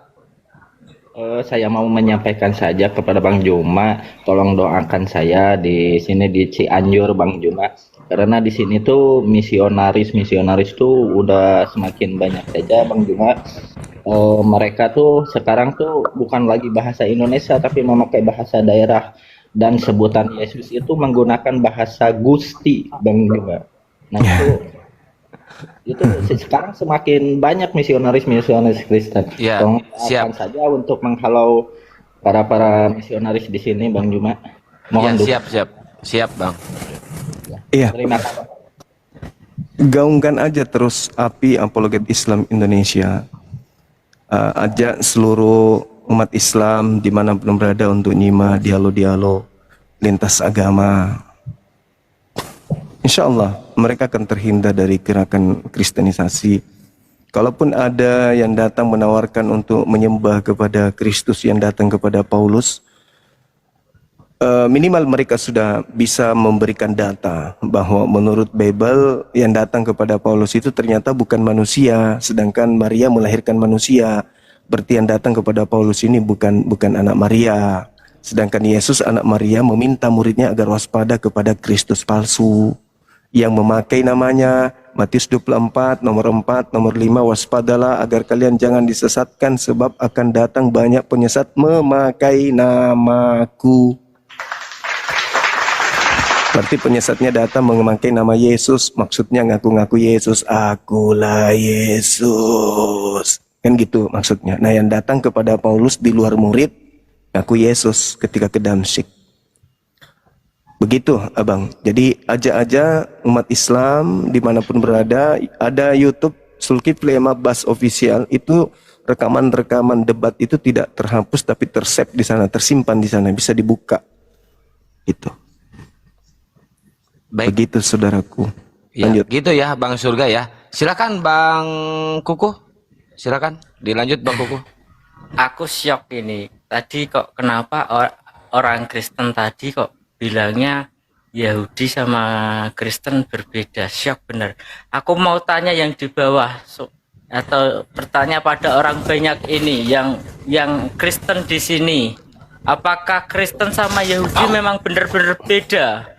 Saya mau menyampaikan saja kepada Bang Juma, tolong doakan saya di sini di Cianjur, Bang Juma. Karena di sini tuh misionaris tuh udah semakin banyak saja, Bang Juma. Mereka tuh sekarang tuh bukan lagi bahasa Indonesia tapi memakai bahasa daerah, dan sebutan Yesus itu menggunakan bahasa Gusti, Bang Juma. Nah itu sekarang semakin banyak misionaris Kristen. Ya, Tolong siap. doakan saja untuk menghalau para misionaris di sini, Bang Juma. Ya, Mohon dukungan. siap, Bang. Iya, Terima kasih. gaungkan aja terus api apologet Islam Indonesia. Ajak seluruh umat Islam dimanapun berada untuk nyimak dialog-dialog lintas agama. Insya Allah mereka akan terhindar dari gerakan kristenisasi. Kalaupun ada yang datang menawarkan untuk menyembah kepada Kristus yang datang kepada Paulus, minimal mereka sudah bisa memberikan data bahwa menurut Bible yang datang kepada Paulus itu ternyata bukan manusia, sedangkan Maria melahirkan manusia. Berarti yang datang kepada Paulus ini bukan anak Maria. Sedangkan Yesus anak Maria meminta muridnya agar waspada kepada Kristus palsu yang memakai namanya. Matius 24 nomor 4 nomor 5, waspadalah agar kalian jangan disesatkan sebab akan datang banyak penyesat memakai namaku. Berarti penyesatnya datang memakai nama Yesus, maksudnya ngaku-ngaku Yesus, akulah Yesus, kan gitu maksudnya. Nah yang datang kepada Paulus di luar murid ngaku Yesus ketika ke Damsyik. Begitu abang. Jadi ajak aja umat Islam dimanapun berada. Ada YouTube Zulkifli M. Abbas Official, itu rekaman-rekaman debat itu tidak terhapus tapi tersave di sana, tersimpan di sana, bisa dibuka. Gitu. Baik. Begitu saudaraku. Ya, Lanjut. gitu ya, Bang Surga ya. Silakan Bang Kuku. Silakan dilanjut Bang Kuku. Aku syok ini. Tadi kok kenapa orang Kristen tadi kok bilangnya Yahudi sama Kristen berbeda? Syok bener. Aku mau tanya yang di bawah atau bertanya pada orang banyak ini yang Kristen di sini. Apakah Kristen sama Yahudi memang benar-benar beda?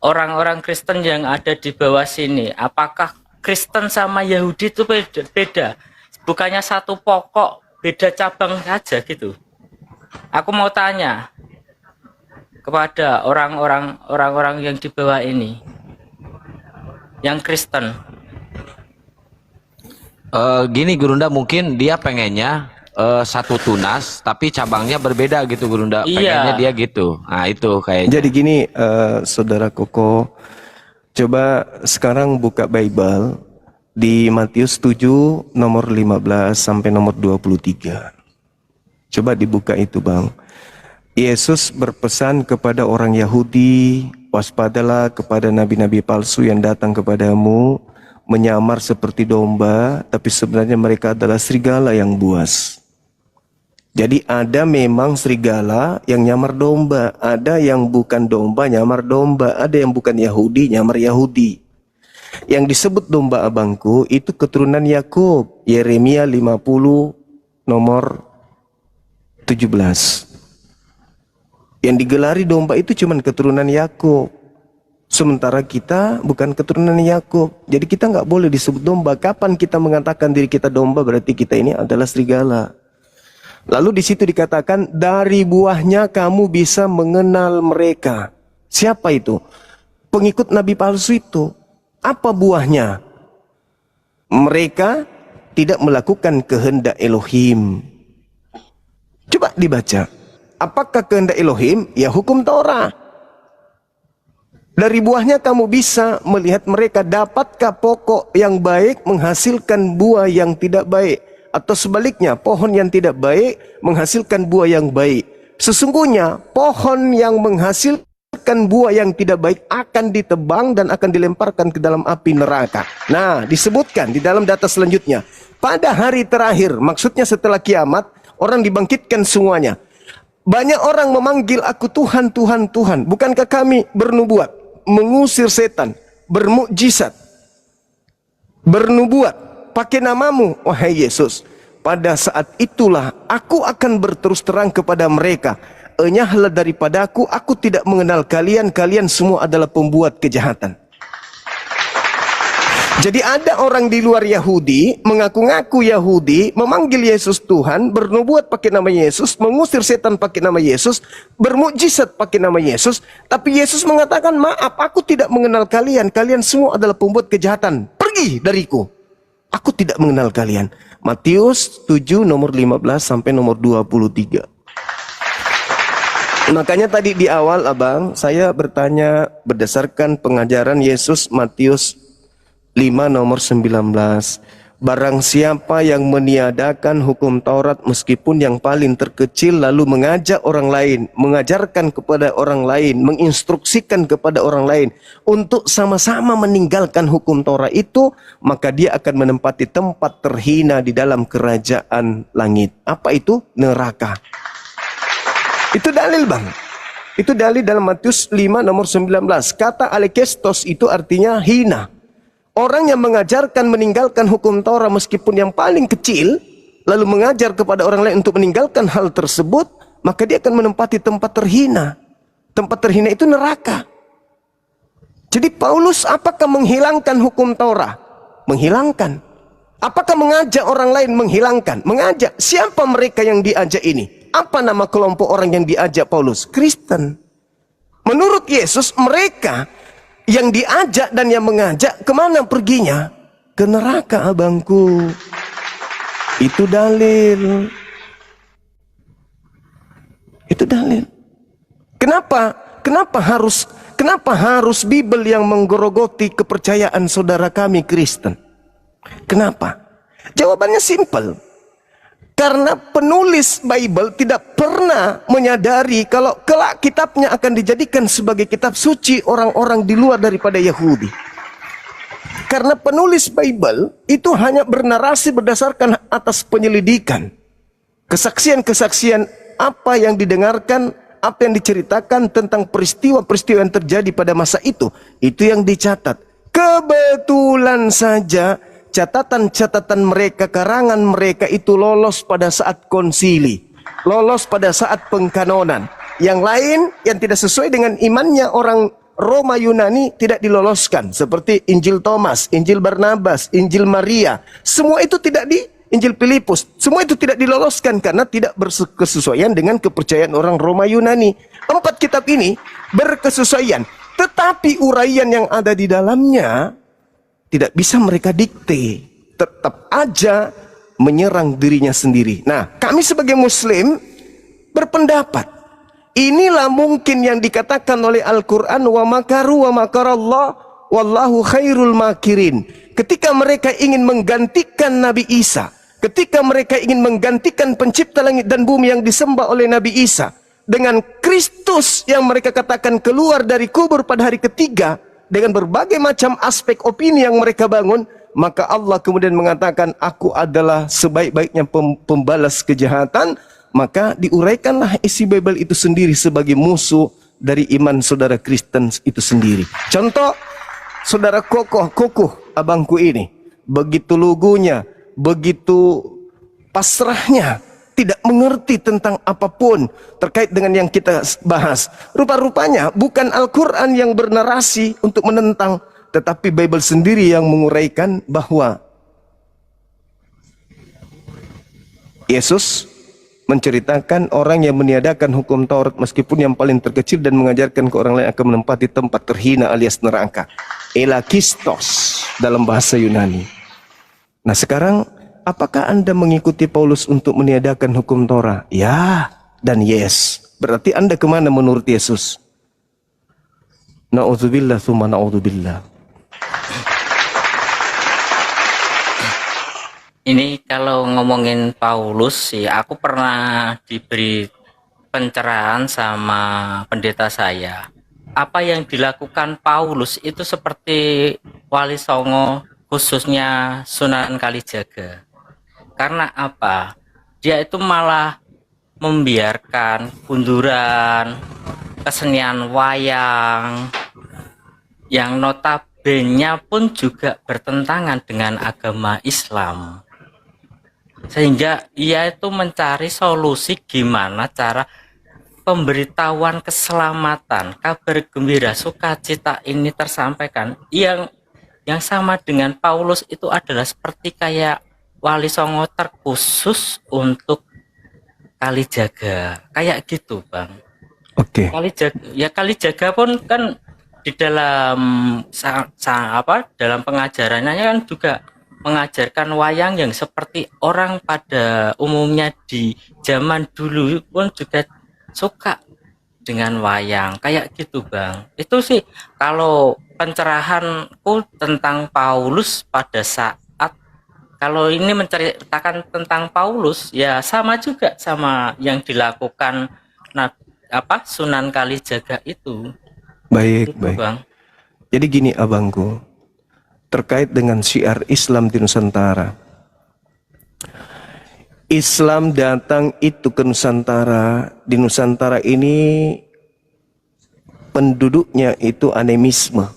Orang-orang Kristen yang ada di bawah sini, apakah Kristen sama Yahudi itu beda? Bukannya satu pokok, beda cabang saja gitu. Aku mau tanya kepada orang-orang yang di bawah ini, yang Kristen. Gini Gurunda, mungkin dia pengennya satu tunas tapi cabangnya berbeda gitu Gurunda. Pengennya dia gitu. Nah itu kayaknya. Jadi gini saudara Koko, coba sekarang buka Bible di Matius 7 nomor 15 sampai nomor 23. Coba dibuka itu bang. Yesus berpesan kepada orang Yahudi, waspadalah kepada nabi-nabi palsu yang datang kepadamu, menyamar seperti domba, tapi sebenarnya mereka adalah serigala yang buas. Jadi ada memang serigala yang nyamar domba, ada yang bukan domba nyamar domba, ada yang bukan Yahudi nyamar Yahudi. Yang disebut domba abangku itu keturunan Yakub, Yeremia 50 nomor 17. Yang digelari domba itu cuman keturunan Yakub. Sementara kita bukan keturunan Yakub. Jadi kita nggak boleh disebut domba. Kapan kita mengatakan diri kita domba, berarti kita ini adalah serigala. Lalu di situ dikatakan dari buahnya kamu bisa mengenal mereka. Siapa itu? Pengikut nabi palsu itu. Apa buahnya? Mereka tidak melakukan kehendak Elohim. Coba dibaca. Apakah kehendak Elohim? Ya hukum Torah. Dari buahnya kamu bisa melihat mereka. Dapatkah pokok yang baik menghasilkan buah yang tidak baik? Atau sebaliknya, pohon yang tidak baik menghasilkan buah yang baik. Sesungguhnya pohon yang menghasilkan buah yang tidak baik akan ditebang dan akan dilemparkan ke dalam api neraka. Nah, disebutkan di dalam data selanjutnya. Pada hari terakhir, maksudnya setelah kiamat, orang dibangkitkan semuanya. Banyak orang memanggil aku Tuhan, Tuhan, Tuhan. Bukankah kami bernubuat, mengusir setan, bermukjizat, bernubuat, pakai namamu, wahai Yesus. pada saat itulah aku akan berterus terang kepada mereka, enyahlah daripadaku, aku tidak mengenal kalian, kalian semua adalah pembuat kejahatan. Jadi ada orang di luar Yahudi, mengaku-ngaku Yahudi, memanggil Yesus Tuhan, bernubuat pakai nama Yesus, mengusir setan pakai nama Yesus, bermukjizat pakai nama Yesus, tapi Yesus mengatakan, maaf, aku tidak mengenal kalian, kalian semua adalah pembuat kejahatan, pergi dariku, aku tidak mengenal kalian. Matius 7 nomor 15 sampai nomor 23. Makanya tadi di awal abang, saya bertanya berdasarkan pengajaran Yesus Matius 5 nomor 19. Barang siapa yang meniadakan hukum Taurat meskipun yang paling terkecil, lalu mengajak orang lain, mengajarkan kepada orang lain, menginstruksikan kepada orang lain untuk sama-sama meninggalkan hukum Taurat itu, maka dia akan menempati tempat terhina di dalam kerajaan langit. Apa itu? Neraka. Itu dalil bang. Itu dalil dalam Matius 5 nomor 19. Kata alekestos itu artinya hina. Orang yang mengajarkan meninggalkan hukum Taurat meskipun yang paling kecil, lalu mengajar kepada orang lain untuk meninggalkan hal tersebut, maka dia akan menempati tempat terhina. Tempat terhina itu neraka. Jadi Paulus apakah menghilangkan hukum Taurat? Menghilangkan. Apakah mengajak orang lain? Menghilangkan. Mengajak. Siapa mereka yang diajak ini? Apa nama kelompok orang yang diajak Paulus? Kristen. Menurut Yesus, mereka yang diajak dan yang mengajak kemana perginya? Ke neraka abangku. Itu dalil. Itu dalil. Kenapa? Kenapa harus Bible yang menggerogoti kepercayaan saudara kami Kristen? Kenapa? Jawabannya simpel. Karena penulis Bible tidak pernah menyadari kalau kelak kitabnya akan dijadikan sebagai kitab suci orang-orang di luar daripada Yahudi. Karena penulis Bible itu hanya bernarasi berdasarkan atas penyelidikan. Kesaksian-kesaksian apa yang didengarkan, apa yang diceritakan tentang peristiwa-peristiwa yang terjadi pada masa itu yang dicatat. Kebetulan saja catatan-catatan mereka, karangan mereka itu lolos pada saat konsili, lolos pada saat pengkanonan. Yang lain yang tidak sesuai dengan imannya orang Roma Yunani tidak diloloskan, seperti Injil Thomas, Injil Barnabas, Injil Maria. Semua itu tidak di Injil Filipus, semua itu tidak diloloskan karena tidak berkesesuaian dengan kepercayaan orang Roma Yunani. 4 kitab ini berkesesuaian, tetapi uraian yang ada di dalamnya tidak bisa mereka dikte, tetap aja menyerang dirinya sendiri. Nah, kami sebagai Muslim berpendapat, inilah mungkin yang dikatakan oleh Al-Quran, wa makaru wa makarallah wallahu khairul makirin. Ketika mereka ingin menggantikan Nabi Isa, ketika mereka ingin menggantikan pencipta langit dan bumi yang disembah oleh Nabi Isa dengan Kristus yang mereka katakan keluar dari kubur pada hari ketiga, dengan berbagai macam aspek opini yang mereka bangun, maka Allah kemudian mengatakan, aku adalah sebaik-baiknya pembalas kejahatan. Maka diuraikanlah isi Bible itu sendiri sebagai musuh dari iman saudara Kristen itu sendiri. Contoh, saudara kokoh abangku ini, begitu lugunya, begitu pasrahnya, tidak mengerti tentang apapun terkait dengan yang kita bahas. Rupa-rupanya bukan Al-Quran yang bernarasi untuk menentang, tetapi Bible sendiri yang menguraikan bahwa Yesus menceritakan orang yang meniadakan hukum Taurat meskipun yang paling terkecil dan mengajarkan ke orang lain akan menempati tempat terhina alias neraka. Elakistos dalam bahasa Yunani. Nah sekarang, apakah Anda mengikuti Paulus untuk meniadakan hukum Torah? Ya dan yes. Berarti Anda kemana menurut Yesus? Na'udzubillah thumma na'udzubillah. Ini kalau ngomongin Paulus sih, aku pernah diberi pencerahan sama pendeta saya. Apa yang dilakukan Paulus itu seperti Wali Songo, khususnya Sunan Kalijaga. Karena apa? Dia itu malah membiarkan kunduran, kesenian wayang, yang notabene pun juga bertentangan dengan agama Islam. sehingga ia itu mencari solusi gimana cara pemberitahuan keselamatan, kabar gembira, sukacita ini tersampaikan. Yang sama dengan Paulus itu adalah seperti kayak Wali Songo terkhusus untuk Kalijaga, kayak gitu, Bang. Oke. Kalijaga pun kan di dalam dalam pengajarannya kan juga mengajarkan wayang yang seperti orang pada umumnya di zaman dulu pun juga suka dengan wayang, kayak gitu, Bang. Itu sih kalau pencerahanku tentang Paulus pada saat kalau ini menceritakan tentang Paulus, ya sama juga sama yang dilakukan Sunan Kalijaga itu. Baik, Gitu, baik. Bang. Jadi gini abangku, terkait dengan syiar Islam di Nusantara. Islam datang itu ke Nusantara. Di Nusantara ini penduduknya itu animisme.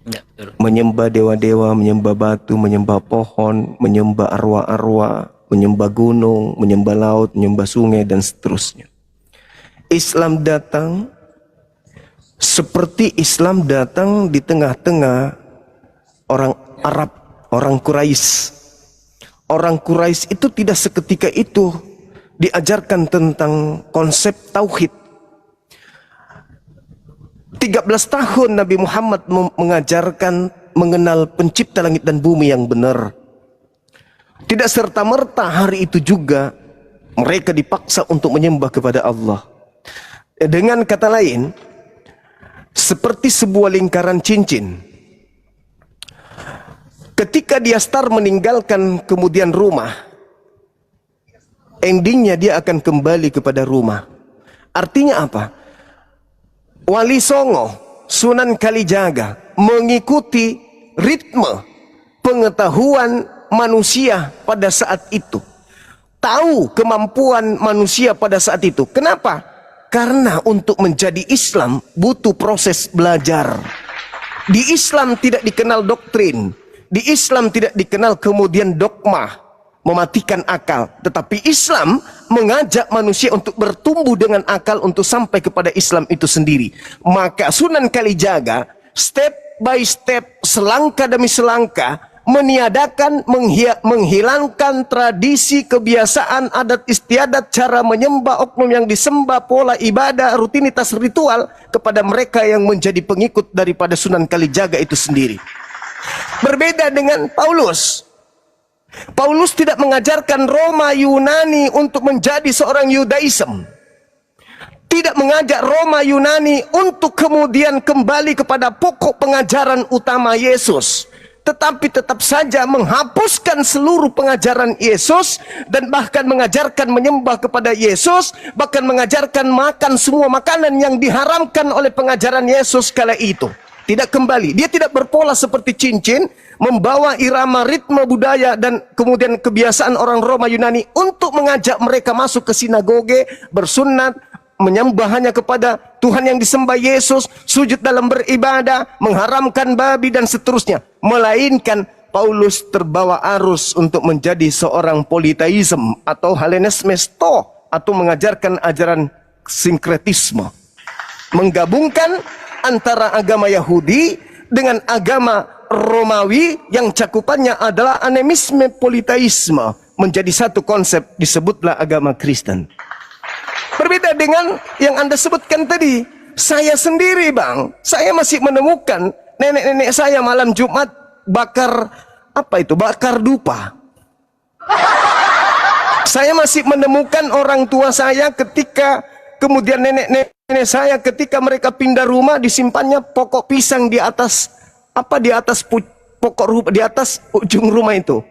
Ya, betul. Menyembah dewa-dewa, menyembah batu, menyembah pohon, menyembah arwah-arwah, menyembah gunung, menyembah laut, menyembah sungai, dan seterusnya. Islam datang seperti Islam datang di tengah-tengah orang Arab, orang Quraisy. Orang Quraisy itu tidak seketika itu diajarkan tentang konsep tauhid. 13 tahun Nabi Muhammad mengajarkan mengenal pencipta langit dan bumi yang benar. Tidak serta-merta hari itu juga mereka dipaksa untuk menyembah kepada Allah. Dengan kata lain, seperti sebuah lingkaran cincin. Ketika dia start meninggalkan kemudian rumah, endingnya dia akan kembali kepada rumah. Artinya apa? Wali Songo, Sunan Kalijaga mengikuti ritme pengetahuan manusia pada saat itu. Tahu kemampuan manusia pada saat itu. Kenapa? Karena untuk menjadi Islam butuh proses belajar. Di Islam tidak dikenal doktrin. Di Islam tidak dikenal kemudian dogma, mematikan akal. Tetapi Islam mengajak manusia untuk bertumbuh dengan akal untuk sampai kepada Islam itu sendiri. Maka Sunan Kalijaga step by step, selangkah demi selangkah, meniadakan, menghilangkan tradisi, kebiasaan, adat istiadat, cara menyembah, oknum yang disembah, pola ibadah, rutinitas ritual kepada mereka yang menjadi pengikut daripada Sunan Kalijaga itu sendiri. Berbeda dengan Paulus. Paulus tidak mengajarkan Roma Yunani untuk menjadi seorang Yudaism. Tidak mengajak Roma Yunani untuk kemudian kembali kepada pokok pengajaran utama Yesus. Tetapi tetap saja menghapuskan seluruh pengajaran Yesus dan bahkan mengajarkan menyembah kepada Yesus, bahkan mengajarkan makan semua makanan yang diharamkan oleh pengajaran Yesus kala itu. Tidak kembali, dia tidak berpola seperti cincin, membawa irama ritme budaya dan kemudian kebiasaan orang Roma Yunani untuk mengajak mereka masuk ke sinagoge, bersunat, menyembah hanya kepada Tuhan yang disembah Yesus, sujud dalam beribadah, mengharamkan babi dan seterusnya. Melainkan Paulus terbawa arus untuk menjadi seorang politeisme atau Hellenismesto, atau mengajarkan ajaran sinkretisme, menggabungkan antara agama Yahudi dengan agama Romawi yang cakupannya adalah animisme politeisme, menjadi satu konsep, disebutlah agama Kristen. Berbeda dengan yang Anda sebutkan tadi. Saya sendiri, Bang, saya masih menemukan nenek-nenek saya malam Jumat bakar bakar dupa. Saya masih menemukan orang tua saya ketika kemudian nenek-nenek saya ketika mereka pindah rumah, disimpannya pokok pisang di atas di atas ujung rumah itu.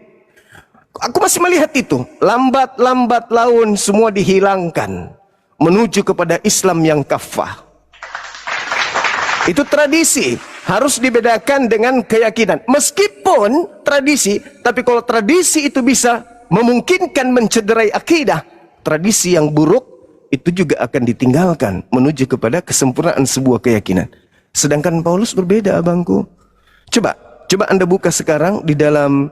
Aku masih melihat itu. Lambat laun semua dihilangkan menuju kepada Islam yang kafah. Itu tradisi, harus dibedakan dengan keyakinan. Meskipun tradisi, tapi kalau tradisi itu bisa memungkinkan mencederai akidah, tradisi yang buruk itu juga akan ditinggalkan menuju kepada kesempurnaan sebuah keyakinan. Sedangkan Paulus berbeda, abangku. Coba Anda buka sekarang di dalam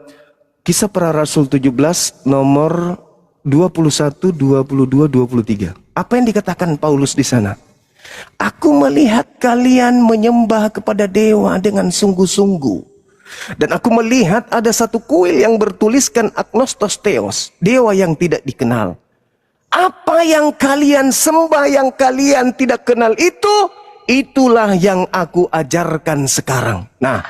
Kisah Para Rasul 17 nomor 21, 22, 23. Apa yang dikatakan Paulus di sana? Aku melihat kalian menyembah kepada dewa dengan sungguh-sungguh. Dan aku melihat ada satu kuil yang bertuliskan Agnostos Theos, dewa yang tidak dikenal. Apa yang kalian sembah yang kalian tidak kenal itu, itulah yang aku ajarkan sekarang. Nah,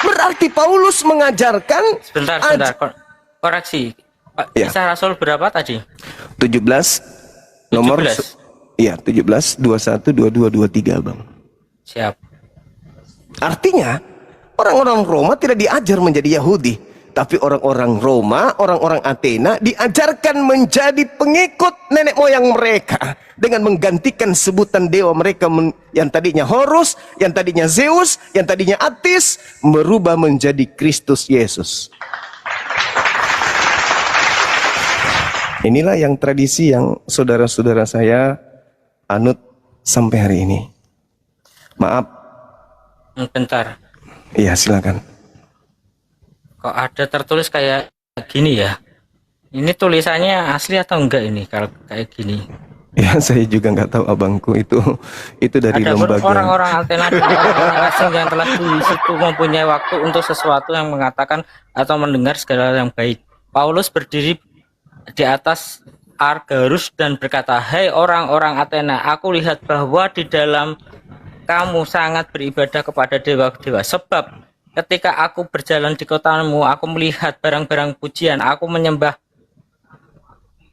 berarti Paulus mengajarkan Sebentar, koreksi. Ya. Kisah Rasul berapa tadi? 17 nomor 17. Iya, 17 21 22 23, Bang. Siap. Artinya, orang-orang Roma tidak diajar menjadi Yahudi, tapi orang-orang Roma, orang-orang Athena diajarkan menjadi pengikut nenek moyang mereka dengan menggantikan sebutan dewa mereka yang tadinya Horus, yang tadinya Zeus, yang tadinya Atis, merubah menjadi Kristus Yesus. Inilah yang tradisi yang saudara-saudara saya anut sampai hari ini. Maaf. Bentar. Iya, silakan. Kok ada tertulis kayak gini ya? Ini tulisannya asli atau enggak ini kalau kayak gini? Ya, saya juga nggak tahu abangku itu dari Ada lembaga. orang-orang Athena dan orang asing yang telah di situ mempunyai waktu untuk sesuatu yang mengatakan atau mendengar segala yang baik. Paulus berdiri di atas Argarus dan berkata, "Hai orang-orang Athena, aku lihat bahwa di dalam kamu sangat beribadah kepada dewa-dewa. Sebab ketika aku berjalan di kotamu, aku melihat barang-barang pujian. Aku menyembah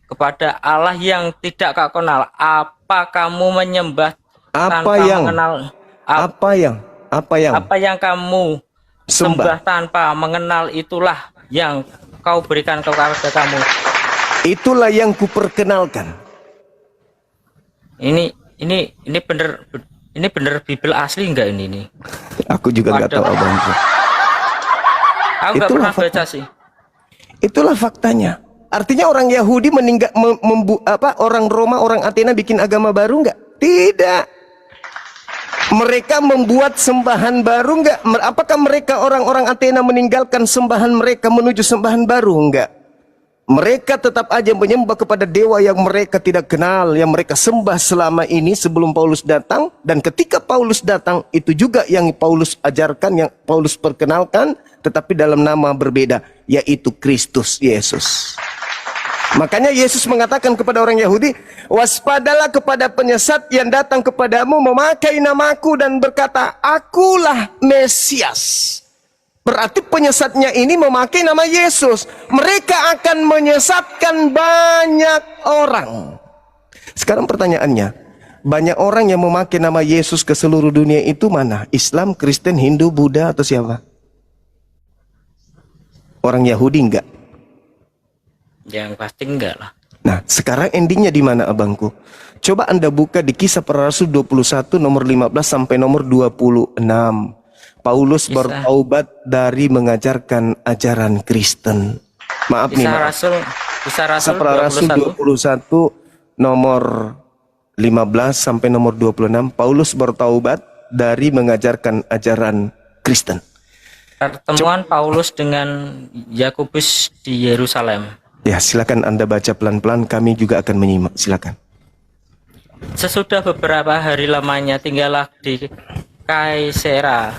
kepada Allah yang tidak kau kenal. Apa kamu menyembah tanpa mengenal? Apa yang kamu sembah tanpa mengenal, itulah yang kau berikan kepada kamu. Itulah yang kuperkenalkan." Ini bener Bible asli enggak ini? Aku juga nggak tahu abangku. Aku nggak pernah baca sih. Itulah faktanya. Artinya orang Yahudi orang Roma, orang Athena bikin agama baru nggak? Tidak. Mereka membuat sembahan baru nggak? Apakah mereka orang-orang Athena meninggalkan sembahan mereka menuju sembahan baru? Enggak. Mereka tetap aja menyembah kepada dewa yang mereka tidak kenal, yang mereka sembah selama ini sebelum Paulus datang. Dan ketika Paulus datang, itu juga yang Paulus ajarkan, yang Paulus perkenalkan, tetapi dalam nama berbeda, yaitu Kristus Yesus. Makanya Yesus mengatakan kepada orang Yahudi, "Waspadalah kepada penyesat yang datang kepadamu memakai namaku dan berkata, Akulah Mesias." Berarti penyesatnya ini memakai nama Yesus. Mereka akan menyesatkan banyak orang. Sekarang pertanyaannya, banyak orang yang memakai nama Yesus ke seluruh dunia itu mana? Islam, Kristen, Hindu, Buddha, atau siapa? Orang Yahudi enggak? Yang pasti enggak lah. Nah, sekarang endingnya di mana abangku? Coba Anda buka di Kisah Para Rasul 21 nomor 15 sampai nomor 26. Paulus bertaubat dari mengajarkan ajaran Kristen. Maaf nih, Kisah Rasul Para Rasul 21 nomor 15 sampai nomor 26. Paulus bertaubat dari mengajarkan ajaran Kristen. Pertemuan Paulus dengan Yakobus di Yerusalem. Ya, silakan Anda baca pelan-pelan, kami juga akan menyimak. Silakan. Sesudah beberapa hari lamanya tinggallah di Kaisarea.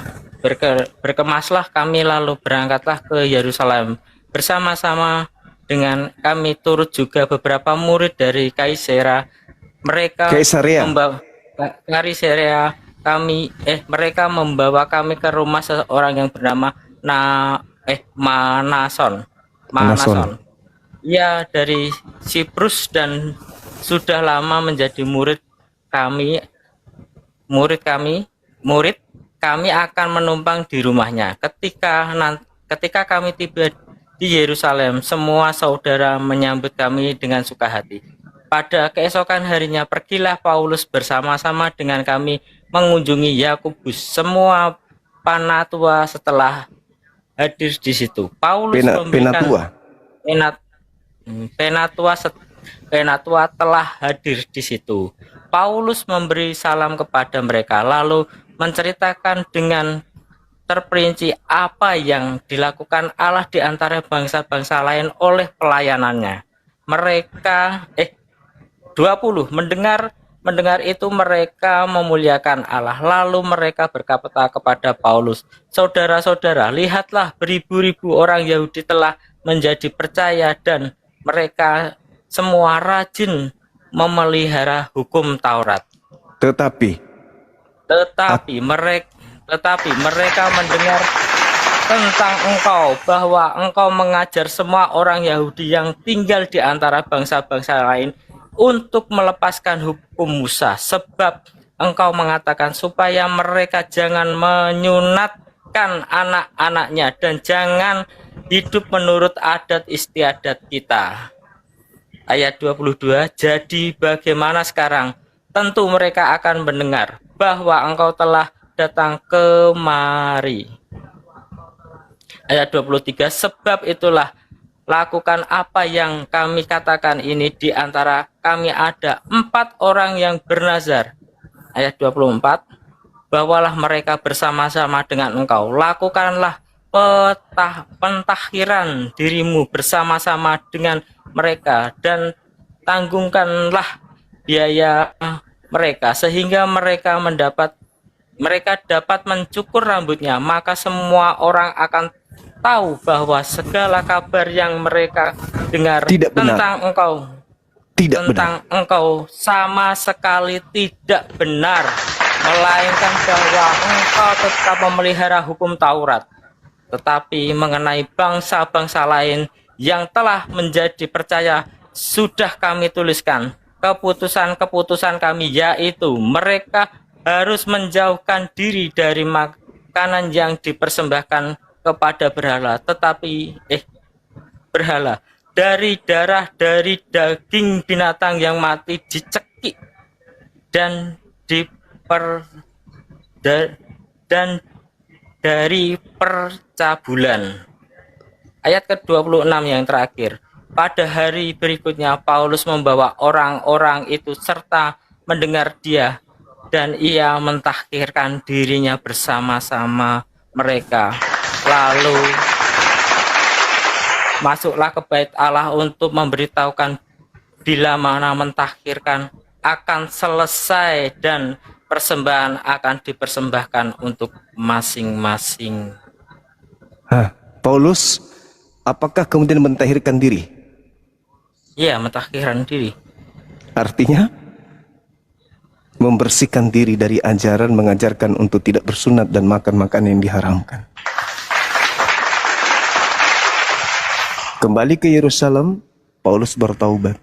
Berkemaslah kami lalu berangkatlah ke Yerusalem. Bersama-sama dengan kami turut juga beberapa murid dari Kaisarea. Mereka membawa kami ke rumah seorang yang bernama Manason. Ia dari Siprus dan sudah lama menjadi murid kami. Kami akan menumpang di rumahnya. Ketika kami tiba di Yerusalem, semua saudara menyambut kami dengan suka hati. Pada keesokan harinya, pergilah Paulus bersama-sama dengan kami mengunjungi Yakobus. Semua penatua setelah hadir di situ. Paulus penatua telah hadir di situ. Paulus memberi salam kepada mereka, lalu menceritakan dengan terperinci apa yang dilakukan Allah di antara bangsa-bangsa lain oleh pelayanannya. Mereka 20 mendengar itu mereka memuliakan Allah. Lalu mereka berkata kepada Paulus, "Saudara-saudara, lihatlah beribu-ribu orang Yahudi telah menjadi percaya dan mereka semua rajin memelihara hukum Taurat. Tetapi Tetapi mereka mendengar tentang engkau, bahwa engkau mengajar semua orang Yahudi yang tinggal di antara bangsa-bangsa lain untuk melepaskan hukum Musa, sebab engkau mengatakan supaya mereka jangan menyunatkan anak-anaknya dan jangan hidup menurut adat istiadat kita." Ayat 22, "Jadi bagaimana sekarang? Tentu mereka akan mendengar bahwa engkau telah datang kemari." Ayat 23, "Sebab itulah lakukan apa yang kami katakan ini, di antara kami ada 4 orang yang bernazar." Ayat 24, "Bawalah mereka bersama-sama dengan engkau, lakukanlah pentahiran dirimu bersama-sama dengan mereka, dan tanggungkanlah biaya mereka, sehingga mereka dapat mencukur rambutnya. Maka semua orang akan tahu bahwa segala kabar yang mereka dengar Tidak benar. tentang engkau engkau sama sekali tidak benar, melainkan bahwa engkau tetap memelihara hukum Taurat. Tetapi mengenai bangsa-bangsa lain yang telah menjadi percaya, sudah kami tuliskan keputusan-keputusan kami, yaitu mereka harus menjauhkan diri dari makanan yang dipersembahkan kepada berhala, berhala, dari darah, dari daging binatang yang mati dicekik, dan dari percabulan. Ayat ke-26 yang terakhir, "Pada hari berikutnya Paulus membawa orang-orang itu serta mendengar dia, dan ia mentahkirkan dirinya bersama-sama mereka. Lalu masuklah ke bait Allah untuk memberitahukan bila mana mentahkirkan akan selesai dan persembahan akan dipersembahkan untuk masing-masing." Paulus apakah kemudian mentahirkan diri? Ya, mentahkirkan diri. Artinya membersihkan diri dari ajaran mengajarkan untuk tidak bersunat dan makan makanan yang diharamkan. Kembali ke Yerusalem, Paulus bertaubat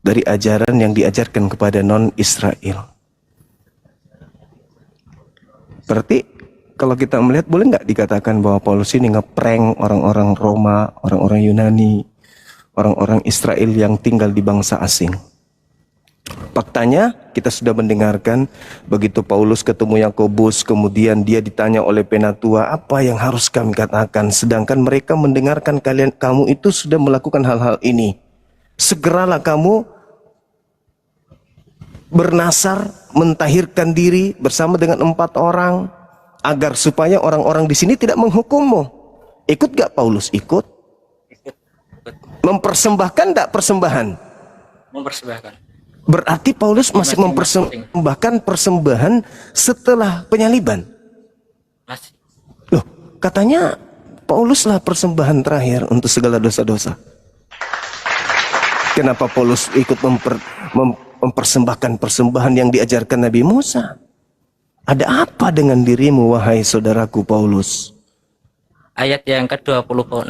dari ajaran yang diajarkan kepada non-Israel. Berarti kalau kita melihat, boleh nggak dikatakan bahwa Paulus ini ngeprank orang-orang Roma, orang-orang Yunani, orang-orang Israel yang tinggal di bangsa asing? Faktanya kita sudah mendengarkan begitu Paulus ketemu Yakobus, kemudian dia ditanya oleh penatua, "Apa yang harus kami katakan?" Sedangkan mereka mendengarkan kamu itu sudah melakukan hal-hal ini. Segeralah kamu bernasar, mentahirkan diri bersama dengan 4 orang, agar supaya orang-orang di sini tidak menghukummu. Ikut gak Paulus? Ikut. Mempersembahkan gak persembahan? Mempersembahkan. Berarti Paulus masih mempersembahkan persembahan setelah penyaliban. Masih. Loh, katanya Pauluslah persembahan terakhir untuk segala dosa-dosa. Kenapa Paulus ikut mempersembahkan persembahan yang diajarkan Nabi Musa? Ada apa dengan dirimu, wahai saudaraku Paulus? Ayat yang ke-26,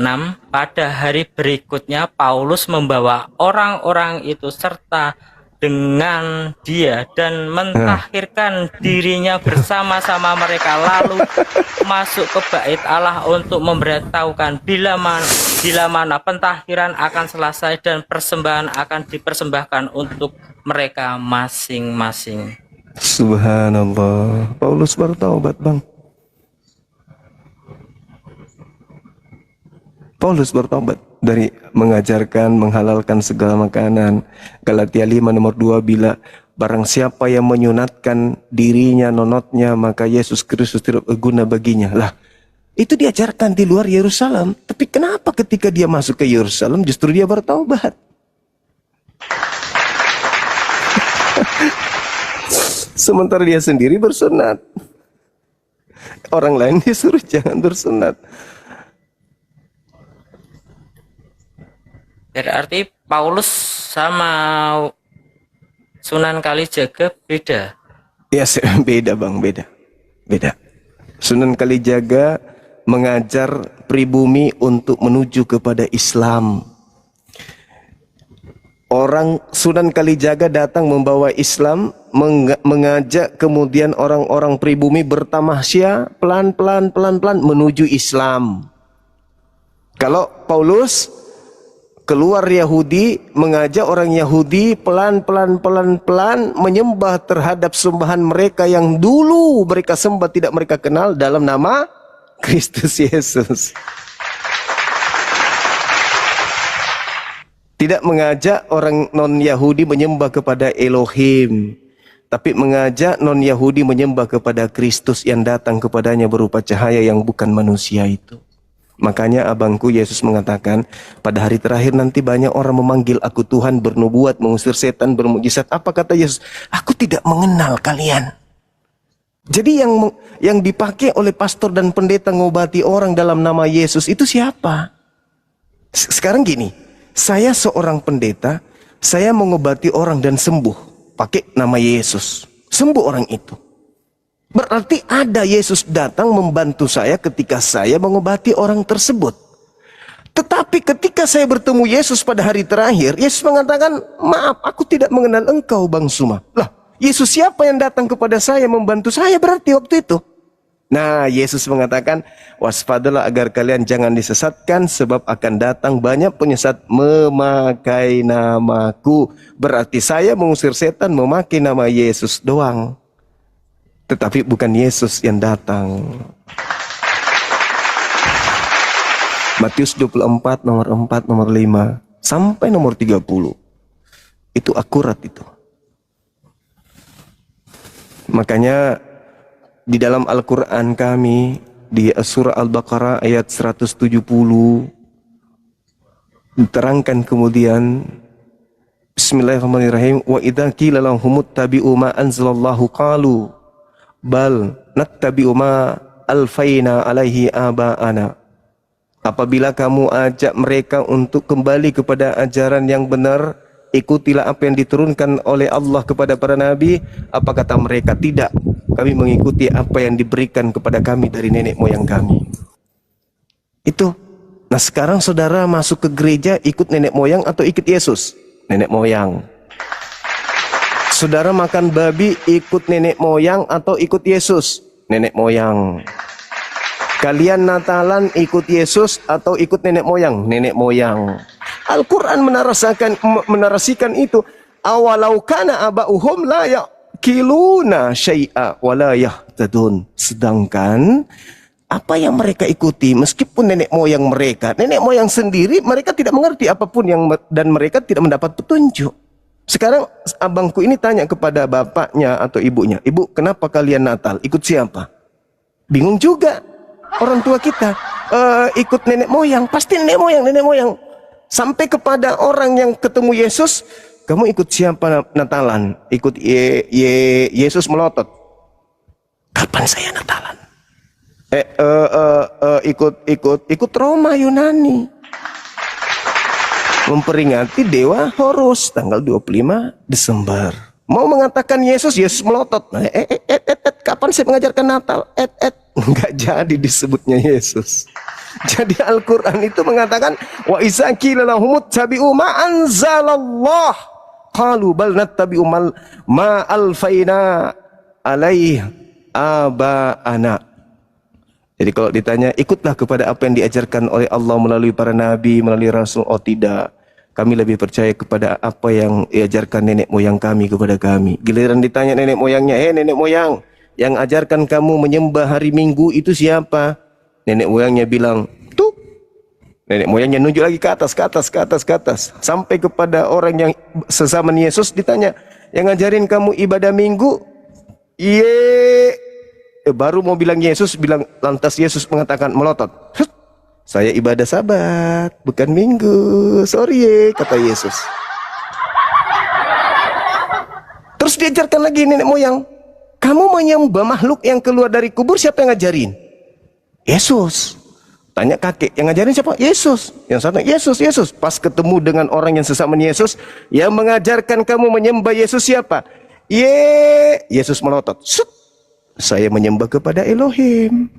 "Pada hari berikutnya Paulus membawa orang-orang itu serta dengan dia dan mentahirkan dirinya bersama-sama mereka, lalu masuk ke bait Allah untuk memberitahukan bila mana pentahiran akan selesai dan persembahan akan dipersembahkan untuk mereka masing-masing." Subhanallah, Paulus bertaubat, Bang. Paulus bertobat dari mengajarkan, menghalalkan segala makanan. Galatia 5 nomor 2, "Bila barang siapa yang menyunatkan dirinya, nonotnya, maka Yesus Kristus tidak berguna baginya." Lah, Itu diajarkan di luar Yerusalem. Tapi kenapa ketika dia masuk ke Yerusalem justru dia bertaubat? Sementara dia sendiri bersunat. Orang lain disuruh jangan bersunat. Berarti Paulus sama Sunan Kalijaga beda. Ya, beda bang, beda. Beda. Sunan Kalijaga mengajar pribumi untuk menuju kepada Islam. Orang Sunan Kalijaga datang membawa Islam, mengajak kemudian orang-orang pribumi bertamasya pelan-pelan menuju Islam. Kalau Paulus keluar Yahudi, mengajak orang Yahudi pelan-pelan menyembah terhadap sembahan mereka yang dulu mereka sembah tidak mereka kenal dalam nama Kristus Yesus. Tidak mengajak orang non-Yahudi menyembah kepada Elohim, tapi mengajak non-Yahudi menyembah kepada Kristus yang datang kepadanya berupa cahaya yang bukan manusia itu. Makanya abangku Yesus mengatakan, pada hari terakhir nanti banyak orang memanggil aku Tuhan, bernubuat, mengusir setan, bermukjizat. Apa kata Yesus? Aku tidak mengenal kalian. Jadi yang dipakai oleh pastor dan pendeta ngobati orang dalam nama Yesus itu siapa? Sekarang gini, saya seorang pendeta, saya mengobati orang dan sembuh pakai nama Yesus. Sembuh orang itu. Berarti ada Yesus datang membantu saya ketika saya mengobati orang tersebut. Tetapi ketika saya bertemu Yesus pada hari terakhir, Yesus mengatakan, maaf, aku tidak mengenal engkau Bang Suma. Lah, Yesus siapa yang datang kepada saya membantu saya berarti waktu itu? Nah, Yesus mengatakan, waspadalah agar kalian jangan disesatkan, sebab akan datang banyak penyesat memakai namaku. Berarti saya mengusir setan memakai nama Yesus doang. Tetapi bukan Yesus yang datang. Matius 24 nomor 4 nomor 5 sampai nomor 30. Itu akurat itu. Makanya di dalam Al-Quran kami di surah Al-Baqarah ayat 170 diterangkan kemudian Bismillahirrahmanirrahim, wa idza qila lahum ittabi'u ma anzalallahu qalu bal nattabi'u ma alfaina alaihi aba'ana. Apabila kamu ajak mereka untuk kembali kepada ajaran yang benar, ikutilah apa yang diturunkan oleh Allah kepada para nabi. Apa kata mereka? Tidak, kami mengikuti apa yang diberikan kepada kami dari nenek moyang kami. Itu. Nah sekarang saudara masuk ke gereja ikut nenek moyang atau ikut Yesus? Nenek moyang. Saudara makan babi ikut nenek moyang atau ikut Yesus? Nenek moyang. Kalian Natalan ikut Yesus atau ikut nenek moyang? Nenek moyang. Al-Quran menarasikan itu. Awalau kana aba'uhum la ya'kiluna syai'a wa la yahtadun. Sedangkan apa yang mereka ikuti, meskipun nenek moyang sendiri mereka tidak mengerti apapun dan mereka tidak mendapat petunjuk. Sekarang abangku ini tanya kepada bapaknya atau ibunya, ibu kenapa kalian Natal? Ikut siapa? Bingung juga orang tua kita. Ikut nenek moyang, pasti nenek moyang. Sampai kepada orang yang ketemu Yesus, kamu ikut siapa Natalan? Ikut Yesus melotot. Kapan saya Natalan? Ikut Roma Yunani. Memperingati Dewa Horus tanggal 25 Desember. Mau mengatakan Yesus melotot. Kapan saya mengajarkan Natal? Enggak jadi disebutnya Yesus. Jadi Al-Quran itu mengatakan wa iza qila lahum ittabi'u ma anzalallah qalu bal nattabi'u ma alfaina alaihi aba'ana. Jadi kalau ditanya ikutlah kepada apa yang diajarkan oleh Allah melalui para nabi, melalui rasul, oh tidak. Kami lebih percaya kepada apa yang diajarkan nenek moyang kami kepada kami. Giliran ditanya nenek moyangnya, nenek moyang, yang ajarkan kamu menyembah hari Minggu itu siapa? Nenek moyangnya bilang, tuh. Nenek moyangnya nunjuk lagi ke atas. Sampai kepada orang yang sezaman Yesus ditanya, yang ngajarin kamu ibadah Minggu, baru mau bilang Yesus, lantas Yesus mengatakan melotot. "Hut, saya ibadah Sabat, bukan Minggu. Sorry ye," kata Yesus. Terus diajarkan lagi nenek moyang. "Kamu menyembah makhluk yang keluar dari kubur, siapa yang ngajarin?" "Yesus." Tanya kakek, "Yang ngajarin siapa?" "Yesus." Yang satu, Yesus. Pas ketemu dengan orang yang sesama Yesus, "Yang mengajarkan kamu menyembah Yesus siapa?" Yesus melotot. "Sut, saya menyembah kepada Elohim."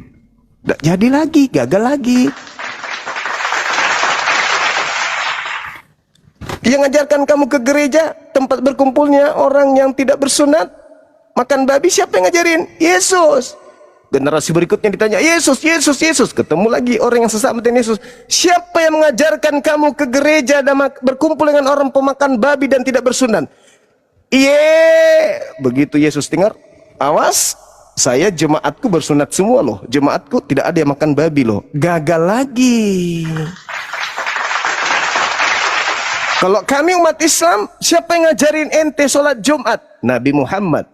Nggak jadi lagi, gagal lagi. "Yang ngajarkan kamu ke gereja, tempat berkumpulnya orang yang tidak bersunat, makan babi, siapa yang ngajarin?" "Yesus." Generasi berikutnya ditanya, Yesus. Ketemu lagi orang yang sesama dengan Yesus. "Siapa yang mengajarkan kamu ke gereja dan berkumpul dengan orang pemakan babi dan tidak bersunat?" Begitu Yesus dengar, "Awas, saya jemaatku bersunat semua loh. Jemaatku tidak ada yang makan babi loh." Gagal lagi. "Kalau kami umat Islam, siapa yang ngajarin ente sholat Jumat?" "Nabi Muhammad."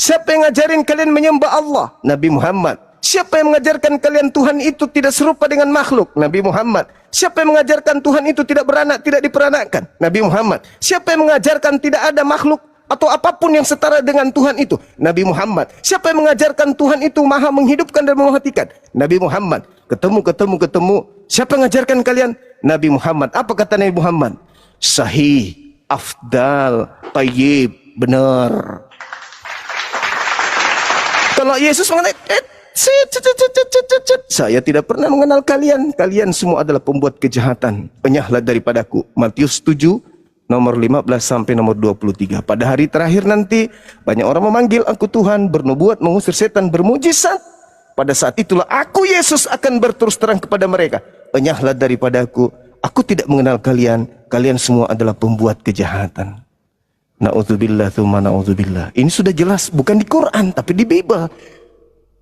"Siapa yang ngajarin kalian menyembah Allah?" "Nabi Muhammad." "Siapa yang mengajarkan kalian Tuhan itu tidak serupa dengan makhluk?" "Nabi Muhammad." "Siapa yang mengajarkan Tuhan itu tidak beranak, tidak diperanakkan?" "Nabi Muhammad." "Siapa yang mengajarkan tidak ada makhluk atau apapun yang setara dengan Tuhan itu?" "Nabi Muhammad." "Siapa yang mengajarkan Tuhan itu maha menghidupkan dan mematikan?" "Nabi Muhammad." Ketemu. "Siapa yang mengajarkan kalian?" "Nabi Muhammad." Apa kata Nabi Muhammad? Sahih, afdal, tayyib, benar. Kalau Yesus mengatakan, "Saya tidak pernah mengenal kalian. Kalian semua adalah pembuat kejahatan. Enyahlah daripadaku." Matius 7, nomor 15 sampai nomor 23. Pada hari terakhir nanti, banyak orang memanggil aku Tuhan, bernubuat, mengusir setan, bermujizat. Pada saat itulah aku, Yesus, akan berterus terang kepada mereka, "Enyahlah daripadaku. Aku tidak mengenal kalian. Kalian semua adalah pembuat kejahatan." Na'udzubillah tsumma na'udzubillah. Ini sudah jelas, bukan di Quran tapi di Bible.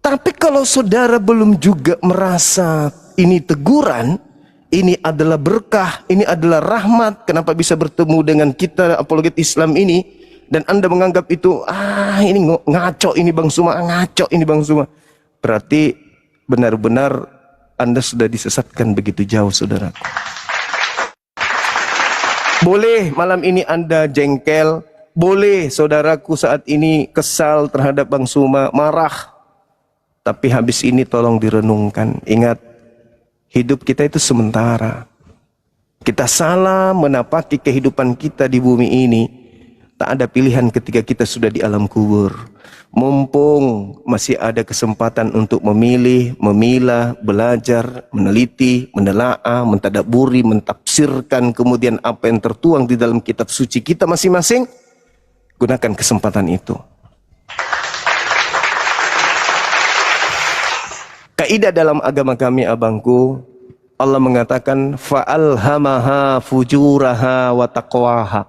Tapi kalau saudara belum juga merasa ini teguran, ini adalah berkah, ini adalah rahmat, kenapa bisa bertemu dengan kita apologet Islam ini, dan Anda menganggap itu ini ngaco ini Bang Suma, berarti benar-benar Anda sudah disesatkan begitu jauh, saudara. Boleh malam ini Anda jengkel, boleh saudaraku saat ini kesal terhadap Bang Suma, marah. Tapi habis ini tolong direnungkan. Ingat, hidup kita itu sementara. Kita salah menapaki kehidupan kita di bumi ini. Tak ada pilihan ketika kita sudah di alam kubur. Mumpung masih ada kesempatan untuk memilih, memilah, belajar, meneliti, menelaah, mentadaburi, mentafsirkan kemudian apa yang tertuang di dalam kitab suci kita masing-masing, gunakan kesempatan itu. Kaidah dalam agama kami, abangku, Allah mengatakan fa'alhamaha fujuraha wa taqwaha.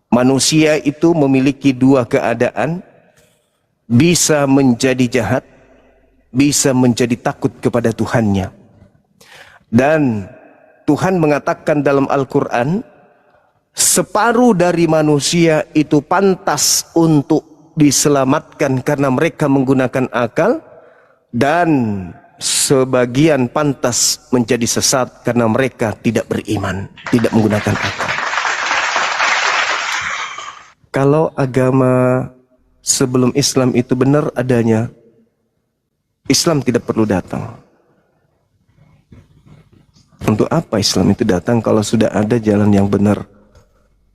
Manusia itu memiliki dua keadaan, bisa menjadi jahat, bisa menjadi takut kepada Tuhannya. Dan Tuhan mengatakan dalam Al-Quran, separuh dari manusia itu pantas untuk diselamatkan karena mereka menggunakan akal, dan sebagian pantas menjadi sesat karena mereka tidak beriman, tidak menggunakan akal. Kalau agama sebelum Islam itu benar adanya, Islam tidak perlu datang. Untuk apa Islam itu datang kalau sudah ada jalan yang benar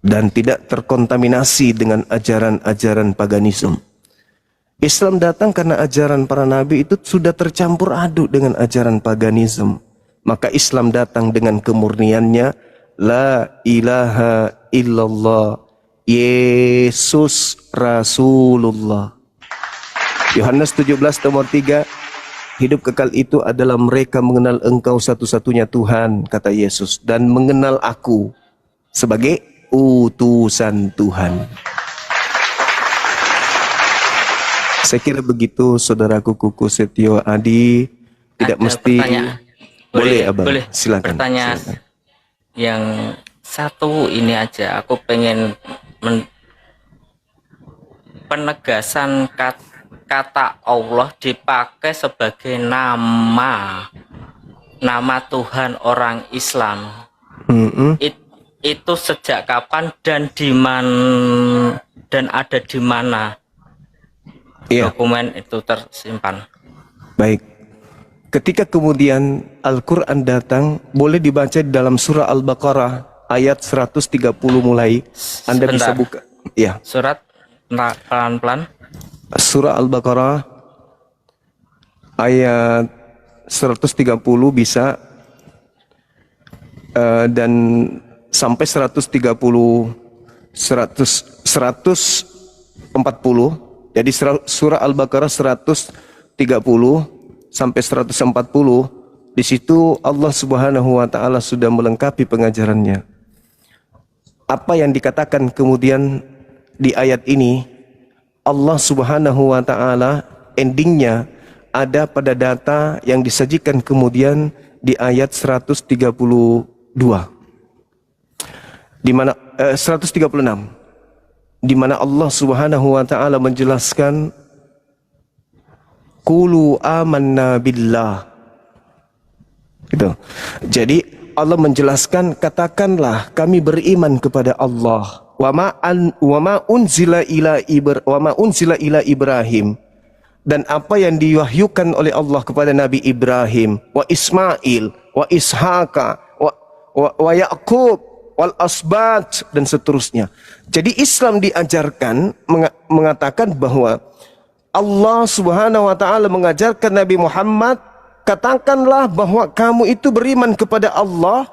dan tidak terkontaminasi dengan ajaran-ajaran paganisme? Islam datang karena ajaran para nabi itu sudah tercampur aduk dengan ajaran paganisme. Maka Islam datang dengan kemurniannya, la ilaha illallah, Yesus Rasulullah. Yohanes 17 nomor 3, hidup kekal itu adalah mereka mengenal Engkau satu-satunya Tuhan, kata Yesus, dan mengenal aku sebagai utusan Tuhan. Saya kira begitu, saudaraku Kuku Setio Adi. Tidak Ada mesti pertanyaan. boleh abang, boleh. silakan. Pertanyaan Silakan. yang satu ini aja, aku pengen penegasan kata Allah dipakai sebagai nama Tuhan orang Islam. Itu sejak kapan dan ada di mana dokumen itu tersimpan? Baik. Ketika kemudian Al-Quran datang, boleh dibaca di dalam surah Al-Baqarah ayat 130 mulai. Anda bisa buka. Ya. Surat pelan-pelan. Surah Al-Baqarah ayat 130 bisa dan sampai 140. Jadi surah Al-Baqarah 130 sampai 140, di situ Allah Subhanahu wa taala sudah melengkapi pengajarannya. Apa yang dikatakan kemudian di ayat ini, Allah Subhanahu wa taala endingnya ada pada data yang disajikan kemudian di ayat 132. Di mana 136, di mana Allah Subhanahu wa taala menjelaskan qulu amanna billah. Gitu. Jadi Allah menjelaskan, katakanlah kami beriman kepada Allah. Wa ma unzila ila Ibrahim, dan apa yang diwahyukan oleh Allah kepada Nabi Ibrahim, wa Ismail, wa Ishaqa, wa Yaqub, wal asbat, dan seterusnya. Jadi Islam diajarkan mengatakan bahwa Allah Subhanahu wa taala mengajarkan Nabi Muhammad, katakanlah bahwa kamu itu beriman kepada Allah,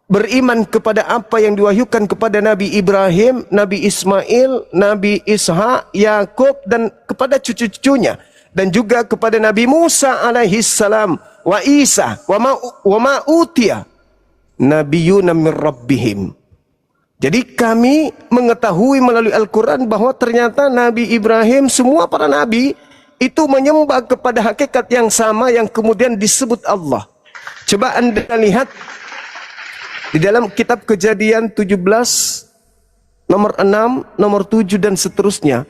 beriman kepada apa yang diwahyukan kepada Nabi Ibrahim, Nabi Ismail, Nabi Ishak, Yakub, dan kepada cucu-cucunya, dan juga kepada Nabi Musa alaihi salam, wa Isa, wa ma utiya nabiyuna min rabbihim. Jadi kami mengetahui melalui Al-Quran bahwa ternyata Nabi Ibrahim, semua para nabi itu menyembah kepada hakikat yang sama yang kemudian disebut Allah. Coba Anda lihat di dalam kitab Kejadian 17 nomor 6, nomor 7 dan seterusnya.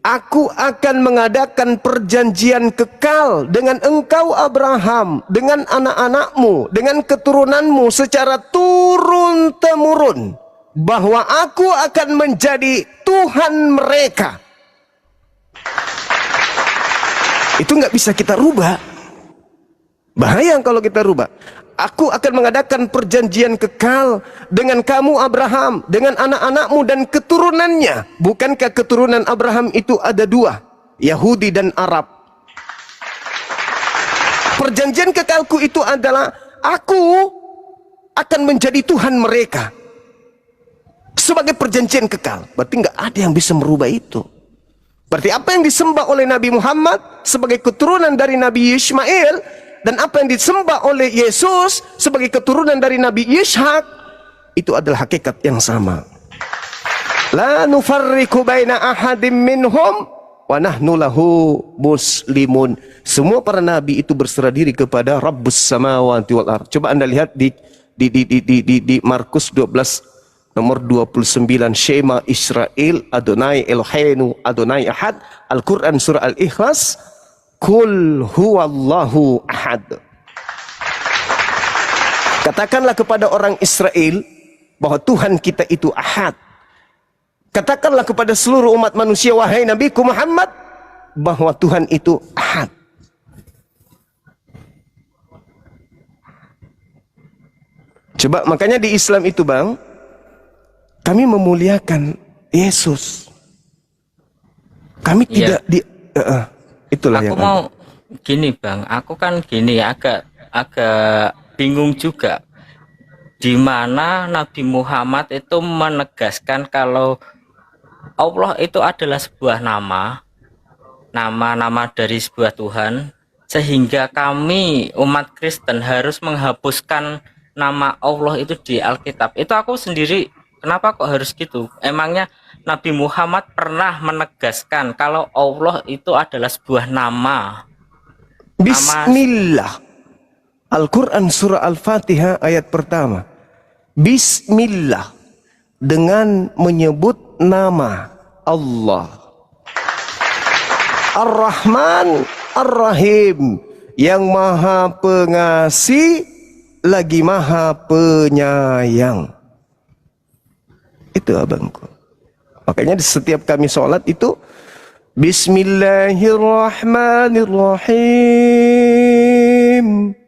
Aku akan mengadakan perjanjian kekal dengan engkau Abraham, dengan anak-anakmu, dengan keturunanmu secara turun-temurun, bahwa aku akan menjadi Tuhan mereka. Itu nggak bisa kita rubah. Bahaya kalau kita rubah. Aku akan mengadakan perjanjian kekal dengan kamu Abraham, dengan anak-anakmu dan keturunannya. Bukankah keturunan Abraham itu ada dua, Yahudi dan Arab? Perjanjian kekalku itu adalah aku akan menjadi Tuhan mereka. Sebagai perjanjian kekal. Berarti nggak ada yang bisa merubah itu. Berarti apa yang disembah oleh Nabi Muhammad sebagai keturunan dari Nabi Ismail, dan apa yang disembah oleh Yesus sebagai keturunan dari Nabi Ishak, itu adalah hakikat yang sama. La nufarriqu baina ahadim minhum wa nahnu lahu muslimun. Semua para nabi itu berserah diri kepada Rabbus samawati wal ardh. Coba Anda lihat di Markus 12 nomor 29, Shema Israel Adonai Eloheinu Adonai Ahad. Al-Quran surah Al-Ikhlas, Qul huwallahu ahad. Katakanlah kepada orang Israel bahwa Tuhan kita itu ahad. Katakanlah kepada seluruh umat manusia, wahai Nabiku Muhammad, bahwa Tuhan itu ahad. Coba, makanya di Islam itu Bang, kami memuliakan Yesus. Kami tidak itulah aku yang mau gini Bang, aku kan gini agak bingung juga, di mana Nabi Muhammad itu menegaskan kalau Allah itu adalah sebuah nama dari sebuah Tuhan, sehingga kami umat Kristen harus menghapuskan nama Allah itu di Alkitab. Itu aku sendiri, kenapa kok harus gitu? Emangnya Nabi Muhammad pernah menegaskan kalau Allah itu adalah sebuah nama? Bismillah. Al-Quran surah Al-Fatihah ayat pertama. Bismillah, dengan menyebut nama Allah. Ar-Rahman, Ar-Rahim, yang maha pengasih lagi maha penyayang. Itu abangku. Makanya di setiap kami sholat itu Bismillahirrahmanirrahim.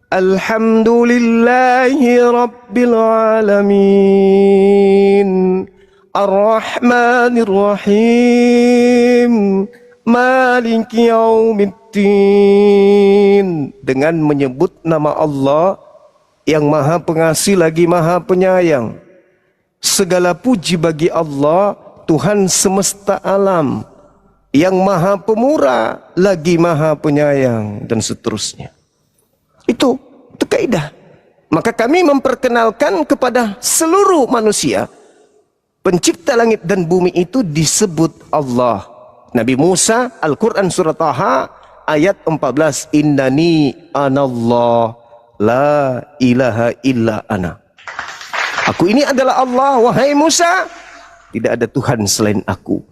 Alhamdulillahi Rabbil Alamin. Ar-Rahmanir-Rahim. Maliki Yaumiddin. Dengan menyebut nama Allah yang maha pengasih lagi maha penyayang. Segala puji bagi Allah, Tuhan semesta alam, yang maha pemurah lagi maha penyayang, dan seterusnya. Itu kaidah. Maka kami memperkenalkan kepada seluruh manusia, pencipta langit dan bumi itu disebut Allah. Nabi Musa, Al-Quran surah Taha ayat 14, Innani anallah la ilaha illa ana. Aku ini adalah Allah, wahai Musa, tidak ada Tuhan selain aku.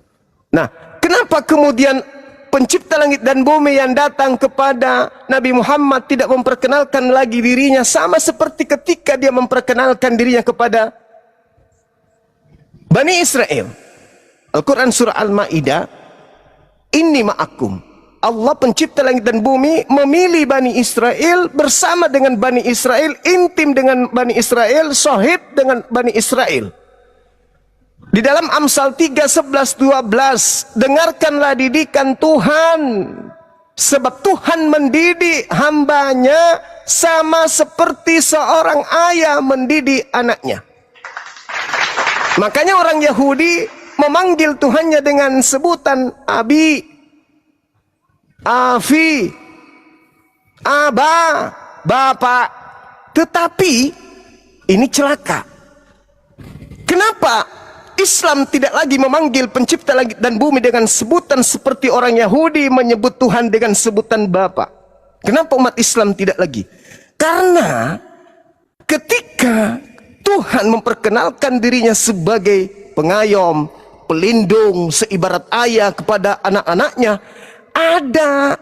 Nah, kenapa kemudian pencipta langit dan bumi yang datang kepada Nabi Muhammad tidak memperkenalkan lagi dirinya sama seperti ketika dia memperkenalkan dirinya kepada Bani Israel? Al-Quran surah Al-Ma'idah, Inni ma'akum. Allah pencipta langit dan bumi memilih Bani Israel, bersama dengan Bani Israel, intim dengan Bani Israel, sohib dengan Bani Israel. Di dalam Amsal 3, 11, 12, dengarkanlah didikan Tuhan, sebab Tuhan mendidik hambanya sama seperti seorang ayah mendidik anaknya. Makanya orang Yahudi memanggil Tuhannya dengan sebutan Abi, Afi, Aba, Bapak. Tetapi ini celaka. Kenapa Islam tidak lagi memanggil pencipta langit dan bumi dengan sebutan seperti orang Yahudi menyebut Tuhan dengan sebutan Bapa? Kenapa umat Islam tidak lagi? Karena ketika Tuhan memperkenalkan dirinya sebagai pengayom, pelindung, seibarat ayah kepada anak-anaknya, ada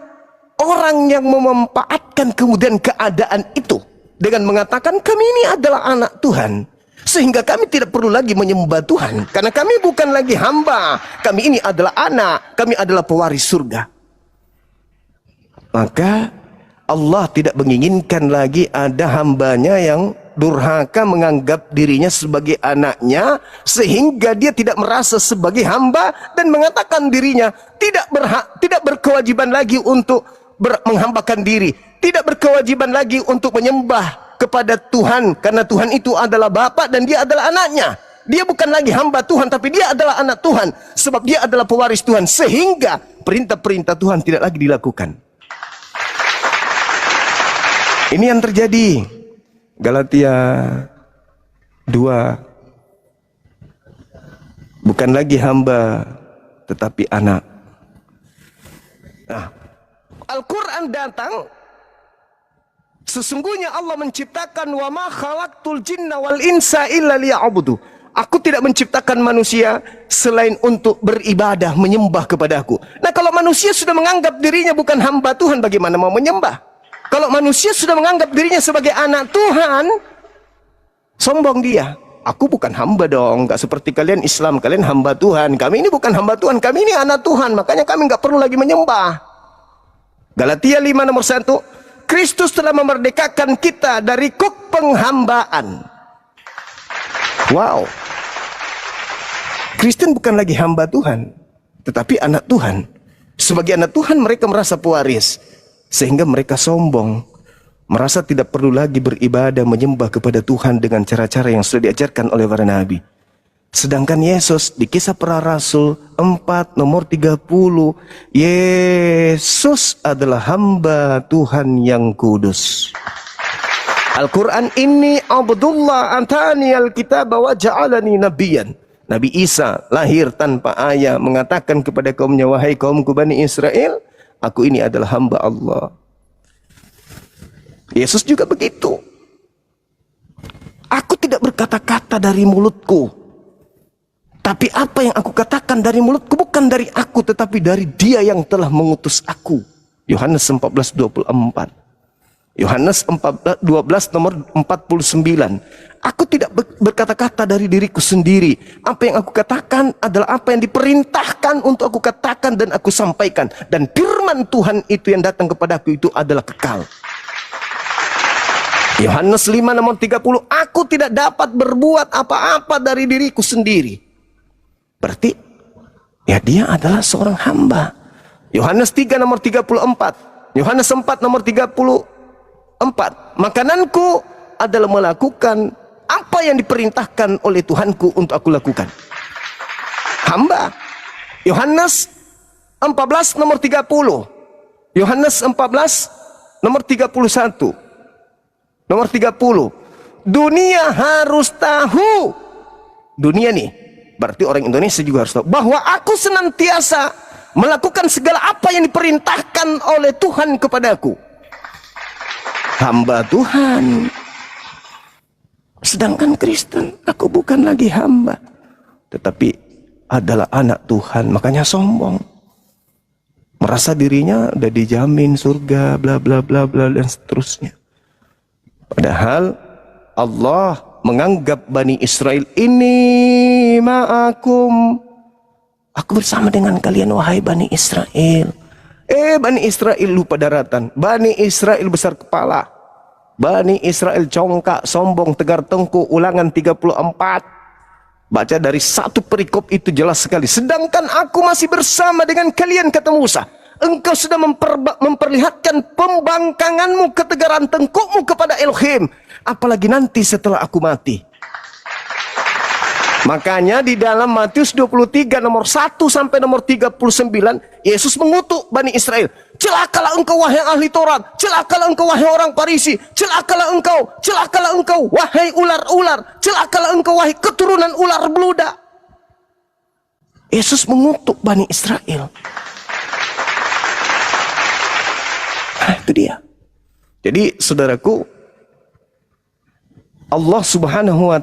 orang yang memanfaatkan kemudian keadaan itu dengan mengatakan kami ini adalah anak Tuhan, sehingga kami tidak perlu lagi menyembah Tuhan, karena kami bukan lagi hamba, kami ini adalah anak, kami adalah pewaris surga. Maka Allah tidak menginginkan lagi ada hambanya yang durhaka menganggap dirinya sebagai anaknya, sehingga dia tidak merasa sebagai hamba dan mengatakan dirinya tidak berhak, tidak berkewajiban lagi untuk menghambakan diri, tidak berkewajiban lagi untuk menyembah kepada Tuhan, karena Tuhan itu adalah Bapa dan dia adalah anaknya. Dia bukan lagi hamba Tuhan, tapi dia adalah anak Tuhan, sebab dia adalah pewaris Tuhan, sehingga perintah-perintah Tuhan tidak lagi dilakukan. Ini yang terjadi. Galatia 2, bukan lagi hamba tetapi anak. Nah, Al-Quran datang, sesungguhnya Allah menciptakan wa ma khalaqtul jinna wal insa illa liya'budu. Aku tidak menciptakan manusia selain untuk beribadah, menyembah kepadaku. Nah, kalau manusia sudah menganggap dirinya bukan hamba Tuhan, bagaimana mau menyembah? Kalau manusia sudah menganggap dirinya sebagai anak Tuhan, sombong dia. Aku bukan hamba dong, nggak seperti kalian Islam, kalian hamba Tuhan. Kami ini bukan hamba Tuhan, kami ini anak Tuhan, makanya kami nggak perlu lagi menyembah. Galatia 5 nomor 1, Kristus telah memerdekakan kita dari kuk penghambaan. Wow. Kristen bukan lagi hamba Tuhan, tetapi anak Tuhan. Sebagai anak Tuhan mereka merasa pewaris, sehingga mereka sombong, merasa tidak perlu lagi beribadah, menyembah kepada Tuhan dengan cara-cara yang sudah diajarkan oleh para nabi. Sedangkan Yesus di Kisah Para Rasul 4 nomor 30, Yesus adalah hamba Tuhan yang kudus. Al-Quran, Inni Abdullah atani al-kitab wa ja'alani nabiyan. Nabi Isa lahir tanpa ayah, mengatakan kepada kaumnya, wahai kaumku Bani Israel, aku ini adalah hamba Allah. Yesus juga begitu. Aku tidak berkata-kata dari mulutku, Tapi apa yang aku katakan dari mulutku bukan dari aku, tetapi dari Dia yang telah mengutus aku. Yohanes 14:24. Yohanes 12 nomor 49. Aku tidak berkata-kata dari diriku sendiri. Apa yang aku katakan adalah apa yang diperintahkan untuk aku katakan dan aku sampaikan. Dan firman Tuhan itu yang datang kepadaku itu adalah kekal. Yohanes 5 nomor 30. Aku tidak dapat berbuat apa-apa dari diriku sendiri. Berarti ya dia adalah seorang hamba. Yohanes 3 nomor 34. Yohanes 4 nomor 34. Makananku adalah melakukan apa yang diperintahkan oleh Tuhanku untuk aku lakukan. Hamba. Yohanes 14 nomor 30. Yohanes 14 nomor 31. Nomor 30. Dunia harus tahu. Dunia nih, berarti orang Indonesia juga harus tahu bahwa aku senantiasa melakukan segala apa yang diperintahkan oleh Tuhan kepadaku. Hamba Tuhan. Sedangkan Kristen, aku bukan lagi hamba, tetapi adalah anak Tuhan. Makanya sombong, merasa dirinya udah dijamin surga, bla bla bla bla dan seterusnya. Padahal Allah menganggap Bani Israel ini ma'akum. Aku bersama dengan kalian wahai Bani Israel. Bani Israel lupa daratan. Bani Israel besar kepala. Bani Israel congkak, sombong, tegar tengkuk. Ulangan 34. Baca dari satu perikop itu jelas sekali. Sedangkan aku masih bersama dengan kalian, kata Musa. Engkau sudah memperlihatkan pembangkanganmu, ketegaran tengkukmu kepada Elohim. Apalagi nanti setelah aku mati. Makanya di dalam Matius 23 nomor 1 sampai nomor 39, Yesus mengutuk Bani Israel. Celakalah engkau wahai ahli Taurat, celakalah engkau wahai orang Farisi, celakalah engkau wahai ular-ular, celakalah engkau wahai keturunan ular beludak. Yesus mengutuk Bani Israel. Nah, itu dia. Jadi saudaraku, Allah Subhanahu wa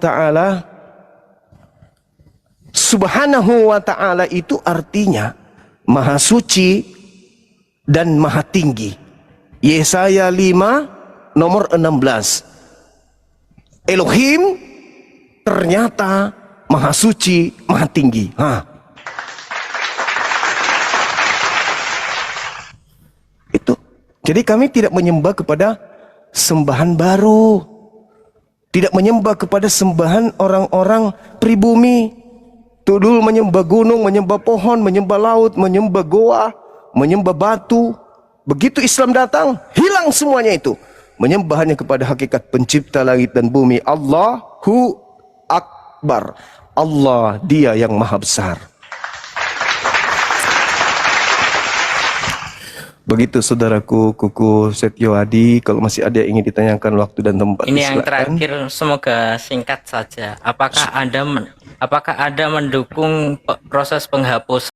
ta'ala itu artinya maha suci dan maha tinggi. Yesaya 5 nomor 16. Elohim ternyata maha suci, maha tinggi. Itu. Jadi kami tidak menyembah kepada sembahan baru. Tidak menyembah kepada sembahan orang-orang pribumi. Tudul menyembah gunung, menyembah pohon, menyembah laut, menyembah goa, menyembah batu. Begitu Islam datang, hilang semuanya itu. Menyembah hanya kepada hakikat pencipta langit dan bumi. Allahu Akbar. Allah, Dia yang maha besar. Begitu saudaraku Kuku Setio Adi. Kalau masih ada yang ingin ditanyakan waktu dan tempat, Ini yang silakan. terakhir, semoga singkat saja. Apakah Anda mendukung proses penghapusan